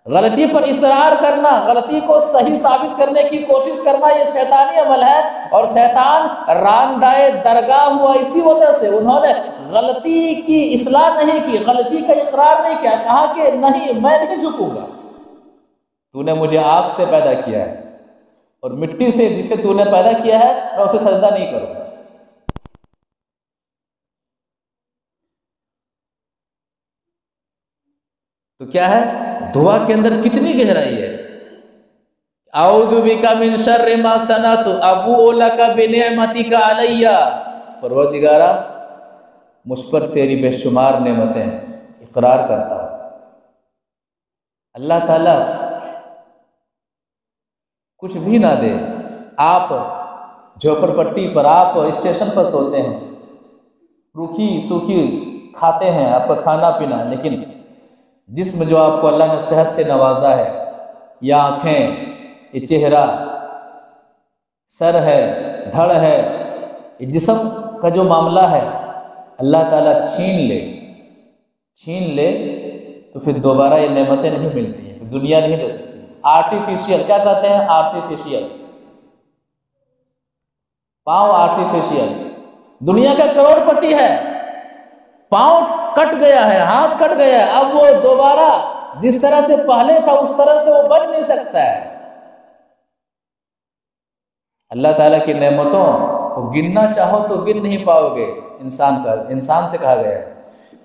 غلطی پر اصرار کرنا، غلطی کو صحیح ثابت کرنے کی کوشش کرنا یہ شیطانی عمل ہے، اور شیطان راندائے درگاہ ہوا اسی وجہ سے۔ انہوں نے غلطی کی اصلاح نہیں کی، غلطی کا اقرار نہیں کیا، کہا کہ نہیں میں نہیں جھکوں گا، تو نے مجھے آگ سے پیدا کیا ہے اور مٹی سے جسے تو نے پیدا کیا ہے میں اسے سجدہ نہیں کروں گا۔ تو کیا ہے دعا کے اندر کتنی گہرائی ہے۔ اعوذ بک من شر ما صنعت ابوء لک بنعمتک علی، پروردگارا مجھ پر تیری بے شمار نعمتیں اقرار کرتا ہوں۔ اللہ تعالیٰ کچھ بھی نہ دے، آپ جھوپڑ پٹی پر، آپ اسٹیشن پر سوتے ہیں، روکھی سوکھی کھاتے ہیں، آپ کا کھانا پینا، لیکن جسم جو آپ کو اللہ نے صحت سے نوازا ہے، یہ آنکھیں، یہ چہرہ، سر ہے، دھڑ ہے، یہ جسم کا جو معاملہ ہے اللہ تعالیٰ چھین لے تو پھر دوبارہ یہ نعمتیں نہیں ملتی ہیں، پھر دنیا نہیں دے سکتی۔ آرٹیفیشیل کیا کہتے ہیں؟ آرٹیفیشیل پاؤں، آرٹیفیشیل۔ دنیا کا کروڑ پتی ہے، پاؤں کٹ گیا ہے، ہاتھ کٹ گیا ہے، اب وہ دوبارہ جس طرح سے پہلے تھا اس طرح سے وہ بن نہیں سکتا ہے۔ اللہ تعالیٰ کی نعمتوں کو گننا چاہو تو گن نہیں پاؤ گے۔ انسان سے کہا گیا ہے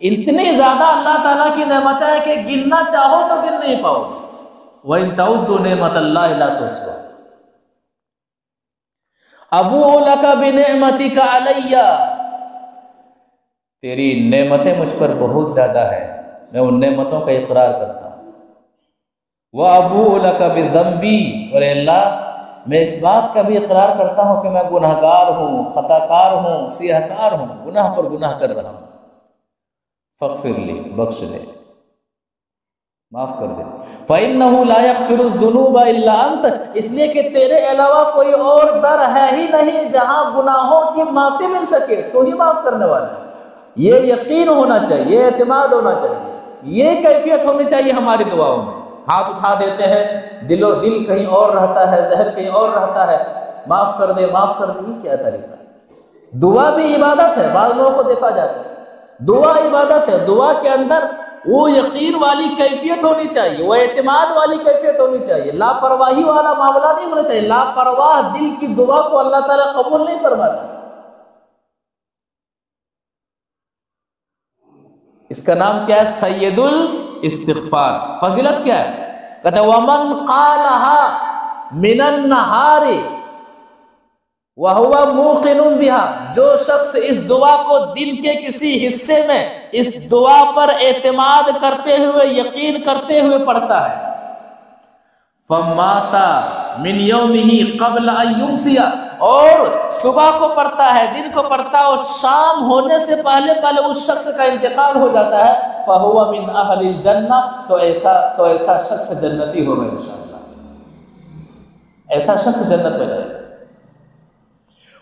اتنی زیادہ اللہ تعالیٰ کی نعمتیں ہیں کہ گننا چاہو تو گن نہیں پاؤ گے۔ وَإِن تَعُدُّوا نِعْمَتَ اللَّهِ لَا تُحْصُوهَا ابوء لَكَ بِنِعْمَتِكَ عَلَيَّ، تیری نعمتیں مجھ پر بہت زیادہ ہیں، میں ان نعمتوں کا اقرار کرتا ہوں۔ وَأَبُوءُ لَكَ بِذَنبِي، اور اللہ میں اس بات کا بھی اقرار کرتا ہوں کہ میں گناہگار ہوں، خطا کار ہوں، سیاہ کار ہوں، گناہ پر گناہ کر رہا ہوں، فاغفر لی، بخش دے، معاف کر دے۔ فَإِنَّهُ لَا يَغْفِرُ الذُّنُوبَ إِلَّا أَنْتَ، اس لیے کہ تیرے علاوہ کوئی اور در ہے ہی نہیں جہاں گناہوں کی معافی مل سکے، تو ہی معاف کرنے والا ہے۔ یہ یقین ہونا چاہیے، یہ اعتماد ہونا چاہیے، یہ کیفیت ہونی چاہیے ہماری دعاؤں میں۔ ہاتھ اٹھا دیتے ہیں، دل کہیں اور رہتا ہے، ذہن کہیں اور رہتا ہے، معاف کر دے، معاف کر دے، یہ کیا طریقہ ہے؟ دعا بھی عبادت ہے، بعض لوگوں کو دیکھا جاتا ہے، دعا عبادت ہے، دعا کے اندر وہ یقین والی کیفیت ہونی چاہیے، وہ اعتماد والی کیفیت ہونی چاہیے، لاپرواہی والا معاملہ نہیں ہونا چاہیے۔ لاپرواہ دل کی دعا کو اللہ تعالیٰ قبول نہیں فرماتا۔ اس کا نام کیا ہے؟ سید الاستغفار۔ فضیلت کیا ہے؟ کہتے ومن قالها من النہار وَهُوَ مُوقِنٌ بِهَا، جو شخص اس دعا کو دن کے کسی حصے میں اس دعا پر اعتماد کرتے ہوئے، یقین کرتے ہوئے پڑھتا ہے، فَمَاتَ مِنْ يَوْمِهِ قَبْلَ أَنْ يُمْسِيَ، اور صبح کو پڑھتا ہے، دن کو پڑھتا ہے، اور شام ہونے سے پہلے اس شخص کا انتقال ہو جاتا ہے، فَهُوَ مِنْ أَهْلِ الْجَنَّةِ، تو ایسا شخص جنتی ہوگا انشاءاللہ، ایسا شخص جنت میں جائے گا۔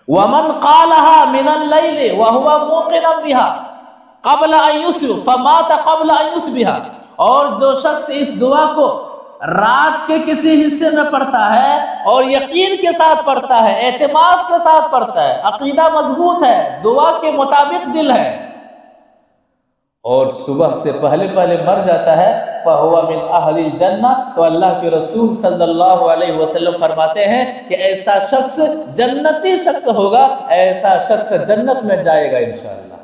وَمَنْ قَالَهَا مِنَ اللَّيْلِ وَهُوَ مُوقِنٌ بِهَا قَبْلَ أَنْ يُصْبِحَ فَمَاتَ قَبْلَ أَنْ يُصْبِحَ، اور جو شخص اس دعا کو رات کے کسی حصے میں پڑھتا ہے اور یقین کے ساتھ پڑھتا ہے، اعتماد کے ساتھ پڑھتا ہے، عقیدہ مضبوط ہے، دعا کے مطابق دل ہے، اور صبح سے پہلے مر جاتا ہے، فَهُوَ مِنْ أَهْلِ الْجَنَّةِ، تو اللہ کے رسول صلی اللہ علیہ وسلم فرماتے ہیں کہ ایسا شخص جنتی شخص ہوگا، ایسا شخص جنت میں جائے گا انشاءاللہ۔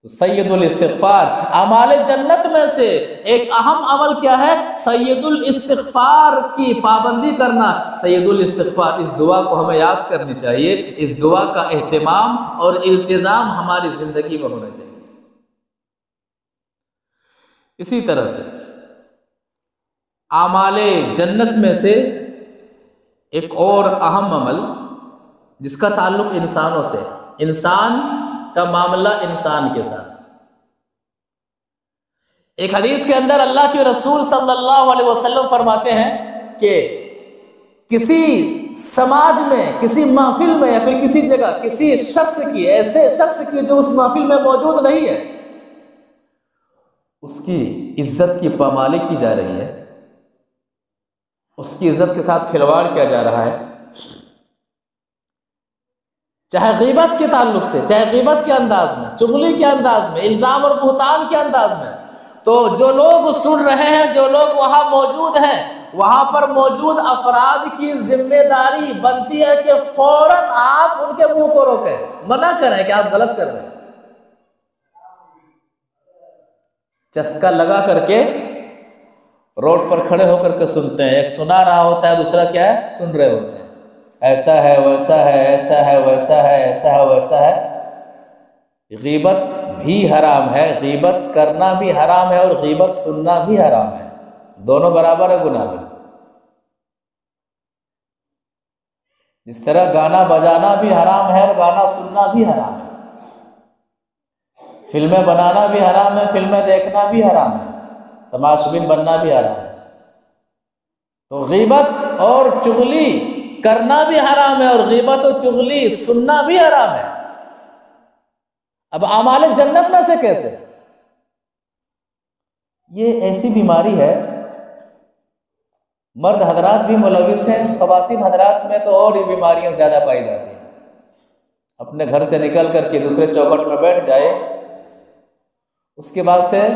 تو سید الاستغفار، اعمال جنت میں سے ایک اہم عمل کیا ہے؟ سید الاستغفار کی پابندی کرنا۔ سید الاستغفار، اس دعا کو ہمیں یاد کرنی چاہیے، اس دعا کا اہتمام اور التزام ہماری زندگی میں ہونا چاہیے۔ اسی طرح سے اعمال جنت میں سے ایک اور اہم عمل جس کا تعلق انسانوں سے، انسان کا معاملہ انسان کے ساتھ۔ ایک حدیث کے اندر اللہ کے رسول صلی اللہ علیہ وسلم فرماتے ہیں کہ کسی سماج میں، کسی محفل میں، یا پھر کسی جگہ کسی شخص کی، ایسے شخص کی جو اس محفل میں موجود نہیں ہے، اس کی عزت کی پامالی کی جا رہی ہے، اس کی عزت کے ساتھ کھلواڑ کیا جا رہا ہے، چاہے غیبت کے تعلق سے، چاہے غیبت کے انداز میں، چغلی کے انداز میں، الزام اور بہتان کے انداز میں۔ تو جو لوگ سن رہے ہیں، جو لوگ وہاں موجود ہیں، وہاں پر موجود افراد کی ذمہ داری بنتی ہے کہ فوراً آپ ان کے منہ کو روکیں، منع کریں کہ آپ غلط کر رہے ہیں۔ چسکا لگا کر کے روڈ پر کھڑے ہو کر کے سنتے ہیں، ایک سنا رہا ہوتا ہے، دوسرا کیا ہے؟ سن رہے ہوتے ہیں، ایسا ہے، ویسا ہے، ایسا ہے، ویسا ہے، ایسا ہے، ویسا ہے۔ غیبت بھی حرام ہے، غیبت کرنا بھی حرام ہے، اور غیبت سننا بھی حرام ہے، دونوں برابر ہے گناہ میں۔ جس طرح گانا بجانا بھی حرام ہے اور گانا سننا بھی حرام ہے، فلمیں بنانا بھی حرام ہے، فلمیں دیکھنا بھی حرام ہے، تماشبین بننا بھی حرام ہے۔ تو غیبت اور چغلی کرنا بھی حرام ہے، اور غیبت اور چغلی سننا بھی حرام ہے۔ اب اعمال جنت میں سے کیسے؟ یہ ایسی بیماری ہے، مرد حضرات بھی ملوث ہیں، خواتین حضرات میں تو اور یہ بیماریاں زیادہ پائی جاتی ہیں۔ اپنے گھر سے نکل کر کے دوسرے چوکھٹ میں بیٹھ جائے، اس کے بعد سے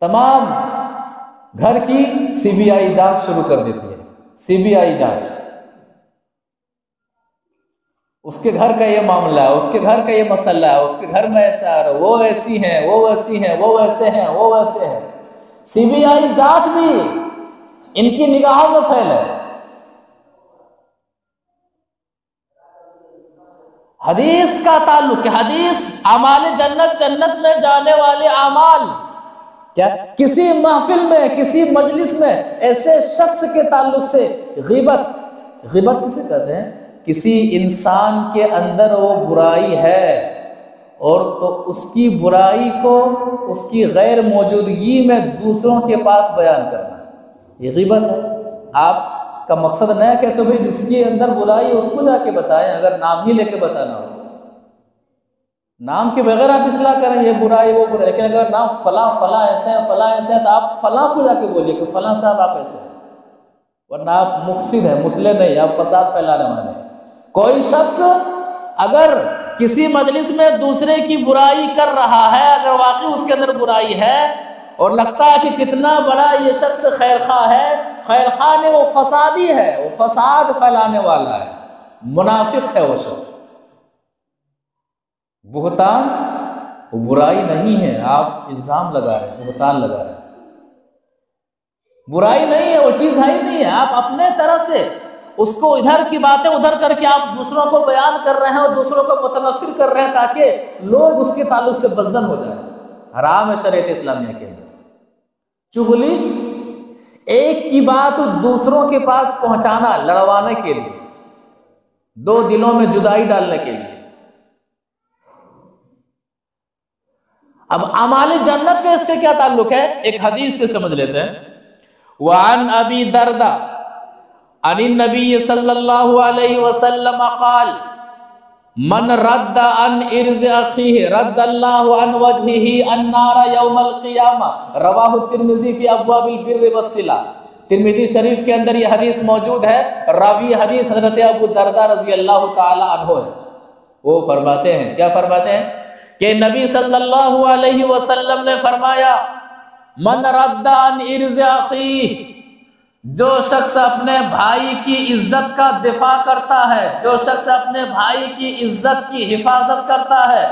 تمام گھر کی سی بی آئی جانچ شروع کر دیتی ہے، سی بی آئی جانچ، اس کے گھر کا یہ معاملہ ہے، اس کے گھر کا یہ مسئلہ ہے، اس کے گھر میں ایسا ہے، وہ ایسی ہیں، وہ ویسی ہیں، وہ ویسے ہیں، وہ ویسے ہیں۔ سی بی آئی جانچ بھی ان کی نگاہوں میں پھیلے۔ حدیث کا تعلق ہے، حدیث اعمال جنت، جنت میں جانے والے اعمال کیا کسی محفل میں، کسی مجلس میں ایسے شخص کے تعلق سے غیبت کسے کہتے ہیں؟ کسی انسان کے اندر وہ برائی ہے اور تو اس کی برائی کو اس کی غیر موجودگی میں دوسروں کے پاس بیان کرنا، یہ غیبت ہے۔ آپ کا مقصد نہ ہے کہ تو بھائی جس کے اندر برائی اس کو جا کے بتائیں، اگر نام ہی لے کے بتانا ہو، نام کے بغیر آپ اصلاح کریں یہ برائی وہ برائی، لیکن اگر نام فلاں فلاں ایسے ہیں فلاں ایسے ہیں تو آپ فلاں کو جا کے بولیے کہ فلاں صاحب آپ ایسے ہیں، ورنہ آپ مفسد ہیں، مصلح نہیں، آپ فساد پھیلانے والے ہیں۔ کوئی شخص اگر کسی مجلس میں دوسرے کی برائی کر رہا ہے، اگر واقعی اس کے اندر برائی ہے اور لگتا ہے کہ کتنا بڑا یہ شخص خیر خواہ ہے، خیر خواہ نے وہ فسادی ہے، وہ فساد پھیلانے والا ہے، منافق ہے وہ شخص۔ بہتان وہ برائی نہیں ہے، آپ الزام لگا رہے ہیں، بہتان لگا رہے ہیں، برائی نہیں ہے، وہ چیز ہے ہی نہیں ہے، آپ اپنے طرح سے اس کو ادھر کی باتیں ادھر کر کے آپ دوسروں کو بیان کر رہے ہیں اور دوسروں کو متنفر کر رہے ہیں تاکہ لوگ اس کے تعلق سے بزدل ہو جائیں۔ حرام ہے شریعت اسلامیہ کے اندر چغلی، ایک کی بات دوسروں کے پاس پہنچانا، لڑوانے کے لیے، دو دلوں میں جدائی ڈالنے کے لیے۔ اب اعمال جنت کا اس سے کیا تعلق ہے؟ ایک حدیث سے سمجھ لیتے ہیں۔ وعن ابی دردہ عن النبی صلی اللہ علیہ وسلم قال من رد عن ارض اخیہ رد اللہ عن وجہہ النار یوم القیامہ، رواہ الترمذی فی ابواب البر والصلہ۔ ترمذی شریف کے اندر یہ حدیث موجود ہے، راوی حدیث حضرت ابو دردہ رضی اللہ تعالی عنہ ہے۔ وہ فرماتے ہیں، کیا فرماتے ہیں؟ کہ نبی صلی اللہ علیہ وسلم نے فرمایا من رد عن ارض اخیہ، جو شخص اپنے بھائی کی عزت کا دفاع کرتا ہے، جو شخص اپنے بھائی کی عزت کی حفاظت کرتا ہے،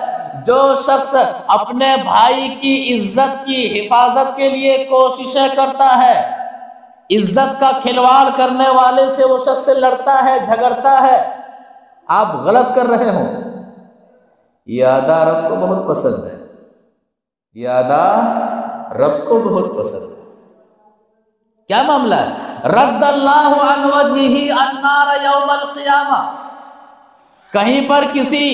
جو شخص اپنے بھائی کی عزت کی حفاظت کے لیے کوششیں کرتا ہے، عزت کا کھلواڑ کرنے والے سے وہ شخص لڑتا ہے، جھگڑتا ہے، آپ غلط کر رہے ہوں، یہ ادا رب کو بہت پسند ہے، یہ ادا رب کو بہت پسند ہے۔ کیا معاملہ ہے؟ رد اللہ عن وجہہ النار یوم القیامہ، کہیں پر کسی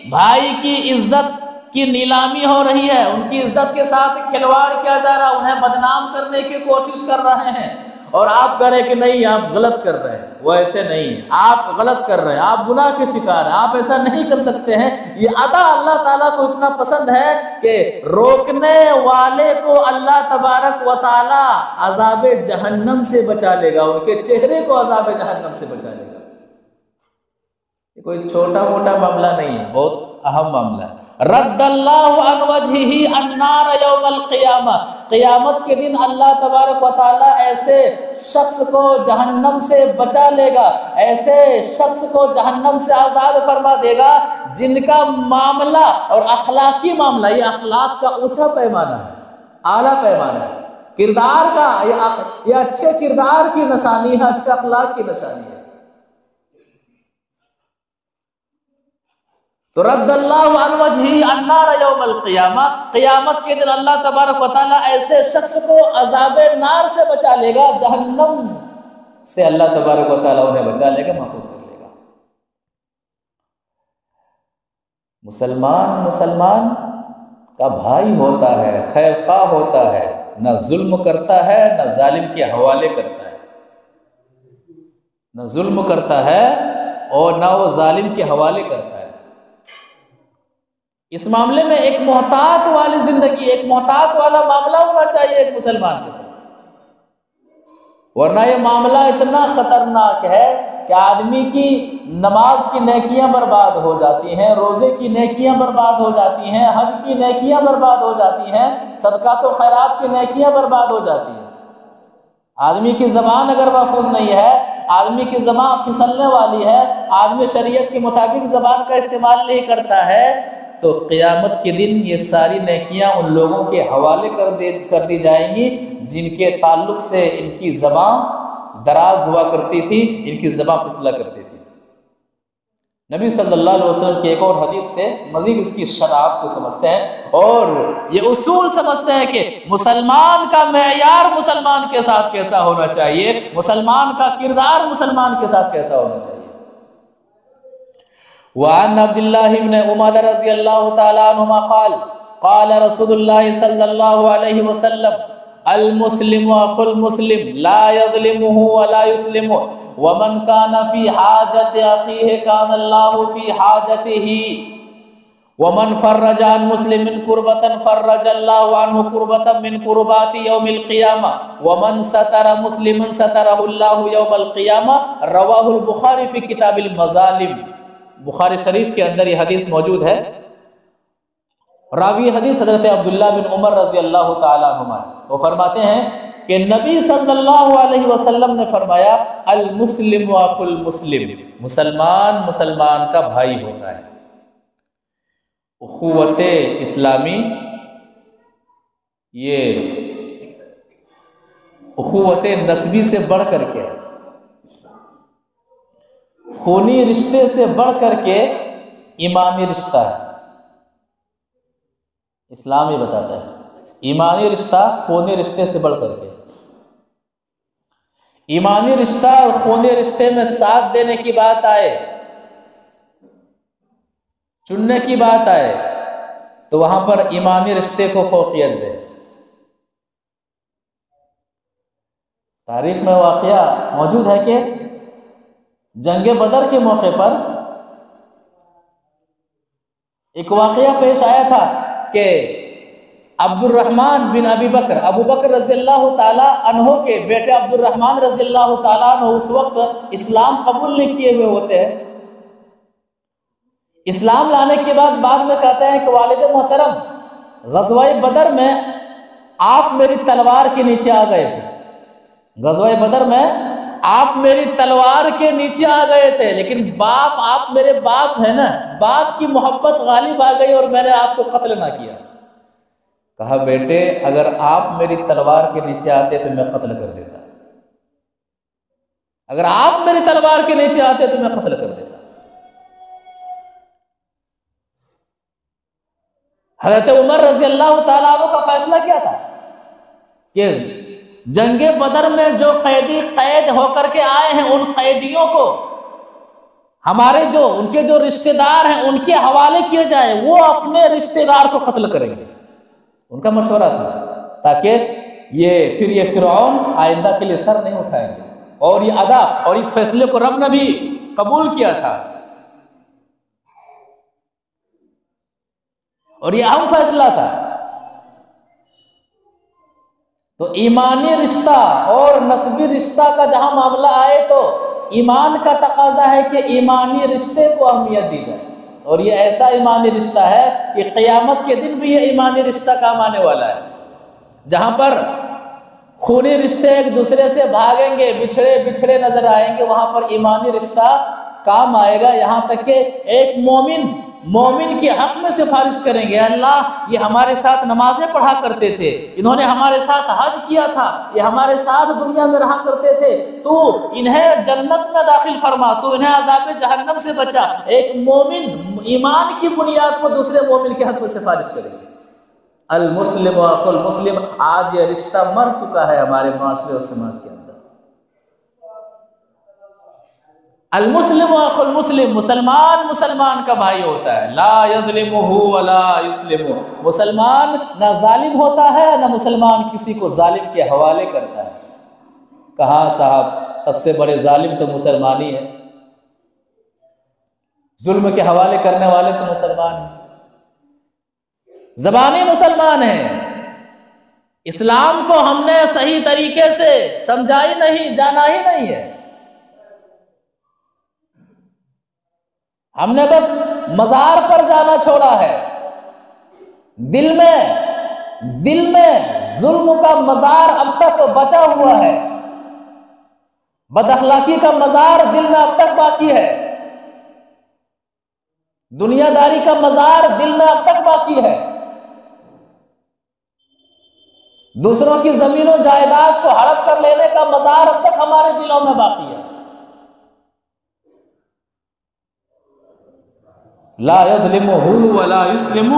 بھائی کی عزت کی نیلامی ہو رہی ہے، ان کی عزت کے ساتھ کھلواڑ کیا جا رہا ہے، انہیں بدنام کرنے کی کوشش کر رہے ہیں، اور آپ کہہ رہے کہ نہیں آپ غلط کر رہے ہیں، وہ ایسے نہیں ہے، آپ غلط کر رہے ہیں، آپ گناہ کے شکار ہیں، آپ ایسا نہیں کر سکتے ہیں۔ یہ ادا اللہ تعالیٰ کو اتنا پسند ہے کہ روکنے والے کو اللہ تبارک و تعالیٰ عذاب جہنم سے بچا لے گا، ان کے چہرے کو عذاب جہنم سے بچا لے گا۔ یہ کوئی چھوٹا موٹا معاملہ نہیں ہے، بہت اہم معاملہ ہے۔ رد اللہ عن وجہہ النار یوم القیامہ، قیامت کے دن اللہ تبارک و تعالیٰ ایسے شخص کو جہنم سے بچا لے گا، ایسے شخص کو جہنم سے آزاد فرما دے گا جن کا معاملہ اور اخلاقی معاملہ، یہ اخلاق کا اونچا پیمانہ ہے، اعلیٰ پیمانہ ہے، کردار کا، یہ اچھے کردار کی نشانی ہے، اچھے اخلاق کی نشانی ہے۔ تو رد اللہ عن وجہہ النار یوم القیامہ، قیامت کے دن اللہ تبارک و تعالیٰ ایسے شخص کو عذاب نار سے بچا لے گا، جہنم سے اللہ تبارک و تعالیٰ انہیں بچا لے گا، محفوظ کر لے گا۔ مسلمان کا بھائی ہوتا ہے، خیر خواہ ہوتا ہے، نہ ظلم کرتا ہے نہ ظالم کے حوالے کرتا ہے، نہ ظلم کرتا ہے اور نہ وہ ظالم کے حوالے کرتا ہے۔ اس معاملے میں ایک محتاط والی زندگی، ایک محتاط والا معاملہ ہونا چاہیے ایک مسلمان کے ساتھ، ورنہ یہ معاملہ اتنا خطرناک ہے کہ آدمی کی نماز کی نیکیاں برباد ہو جاتی ہیں، روزے کی نیکیاں برباد ہو جاتی ہیں، حج کی نیکیاں برباد ہو جاتی ہیں، صدقات و خیرات کی نیکیاں برباد ہو جاتی ہیں۔ آدمی کی زبان اگر محفوظ نہیں ہے، آدمی کی زبان پھسلنے والی ہے، آدمی شریعت کے مطابق زبان کا استعمال نہیں کرتا ہے، تو قیامت کے دن یہ ساری نیکیاں ان لوگوں کے حوالے کر دی جائیں گی جن کے تعلق سے ان کی زبان دراز ہوا کرتی تھی، ان کی زبان پھسلا کرتی تھی۔ نبی صلی اللہ علیہ وسلم کی ایک اور حدیث سے مزید اس کی شرائط کو سمجھتے ہیں اور یہ اصول سمجھتے ہیں کہ مسلمان کا معیار مسلمان کے ساتھ کیسا ہونا چاہیے، مسلمان کا کردار مسلمان کے ساتھ کیسا ہونا چاہیے۔ وعن عبد الله بن عمر رضی اللہ تعالی عنہما قال قال رسول اللہ صلی اللہ علیہ وسلم المسلم اخو المسلم لا يظلمه ولا يسلمه ومن كان في حاجة أخيه كان الله في حاجته ومن فرج عن مسلم كربة فرج الله عنه كربة من كربات يوم القيامة ومن ستر مسلم ستره الله يوم القيامة رواه البخاری في کتاب المظالم۔ بخاری شریف کے اندر یہ حدیث موجود ہے۔ راوی حدیث حضرت عبداللہ بن عمر رضی اللہ تعالیٰ عنہما، وہ فرماتے ہیں کہ نبی صلی اللہ علیہ وسلم نے فرمایا المسلم اخو المسلم، مسلمان مسلمان کا بھائی ہوتا ہے۔ اخوت اسلامی یہ اخوت نسبی سے بڑھ کر کے، خونی رشتے سے بڑھ کر کے ایمانی رشتہ ہے۔ اسلام یہ بتاتا ہے ایمانی رشتہ خونی رشتے سے بڑھ کر کے، ایمانی رشتہ اور خونی رشتے میں ساتھ دینے کی بات آئے، چننے کی بات آئے تو وہاں پر ایمانی رشتے کو فوقیت دے۔ تاریخ میں واقعہ موجود ہے کہ جنگ بدر کے موقع پر ایک واقعہ پیش آیا تھا کہ عبد الرحمن بن ابی بکر، ابو بکر رضی اللہ تعالیٰ عنہ کے بیٹے عبد الرحمن رضی اللہ تعالیٰ عنہ اس وقت اسلام قبول نہیں کیے ہوئے ہوتے ہیں۔ اسلام لانے کے بعد میں کہتے ہیں کہ والد محترم غزوہ بدر میں آپ میری تلوار کے نیچے آ گئے تھے، غزوہ بدر میں آپ میری تلوار کے نیچے آ گئے تھے، لیکن باپ، آپ میرے باپ ہیں نا، باپ کی محبت غالب آ گئی اور میں نے آپ کو قتل نہ کیا۔ کہا بیٹے اگر آپ میری تلوار کے نیچے آتے تو میں قتل کر دیتا، اگر آپ میری تلوار کے نیچے آتے تو میں قتل کر دیتا۔ حضرت عمر رضی اللہ تعالیٰ عنہ کا فیصلہ کیا تھا کہ جنگ بدر میں جو قیدی قید ہو کر کے آئے ہیں ان قیدیوں کو ہمارے جو ان کے جو رشتہ دار ہیں ان کے حوالے کیے جائے، وہ اپنے رشتہ دار کو قتل کریں گے۔ ان کا مشورہ تھا تاکہ یہ فرعون آئندہ کے لیے سر نہیں اٹھائیں گے، اور یہ ادا اور اس فیصلے کو رب نے بھی قبول کیا تھا، اور یہ اہم فیصلہ تھا۔ تو ایمانی رشتہ اور نسبی رشتہ کا جہاں معاملہ آئے تو ایمان کا تقاضا ہے کہ ایمانی رشتے کو اہمیت دی جائے، اور یہ ایسا ایمانی رشتہ ہے کہ قیامت کے دن بھی یہ ایمانی رشتہ کام آنے والا ہے۔ جہاں پر خونی رشتے ایک دوسرے سے بھاگیں گے، بچھڑے نظر آئیں گے، وہاں پر ایمانی رشتہ کام آئے گا، یہاں تک کہ ایک مومن کے حق میں سفارش کریں گے، اللہ یہ ہمارے ساتھ نمازیں پڑھا کرتے تھے، انہوں نے ہمارے ساتھ حج کیا تھا، یہ ہمارے ساتھ دنیا میں رہا کرتے تھے، تو انہیں جنت میں داخل فرما، تو انہیں عذاب جہنم سے بچا۔ ایک مومن ایمان کی بنیاد پر دوسرے مومن کے حق میں سفارش کرے گی۔ المسلم اخو المسلم، آج یہ رشتہ مر چکا ہے ہمارے معاشرے اور سماج کے اندر۔ المسلم اخو المسلم، مسلمان مسلمان کا بھائی ہوتا ہے، لا یظلمہ ولا یسلمہ، مسلمان نہ ظالم ہوتا ہے نہ مسلمان کسی کو ظالم کے حوالے کرتا ہے۔ کہاں صاحب سب سے بڑے ظالم تو مسلمان ہی ہے، ظلم کے حوالے کرنے والے تو مسلمان ہیں، زبانی مسلمان ہیں، اسلام کو ہم نے صحیح طریقے سے سمجھا ہی نہیں، جانا ہی نہیں ہے، ہم نے بس مزار پر جانا چھوڑا ہے۔ دل میں ظلم کا مزار اب تک بچا ہوا ہے، بد اخلاقی کا مزار دل میں اب تک باقی ہے، دنیا داری کا مزار دل میں اب تک باقی ہے، دوسروں کی زمین و جائیداد کو ہڑپ کر لینے کا مزار اب تک ہمارے دلوں میں باقی ہے۔ لا یظلمہ ولا یسلم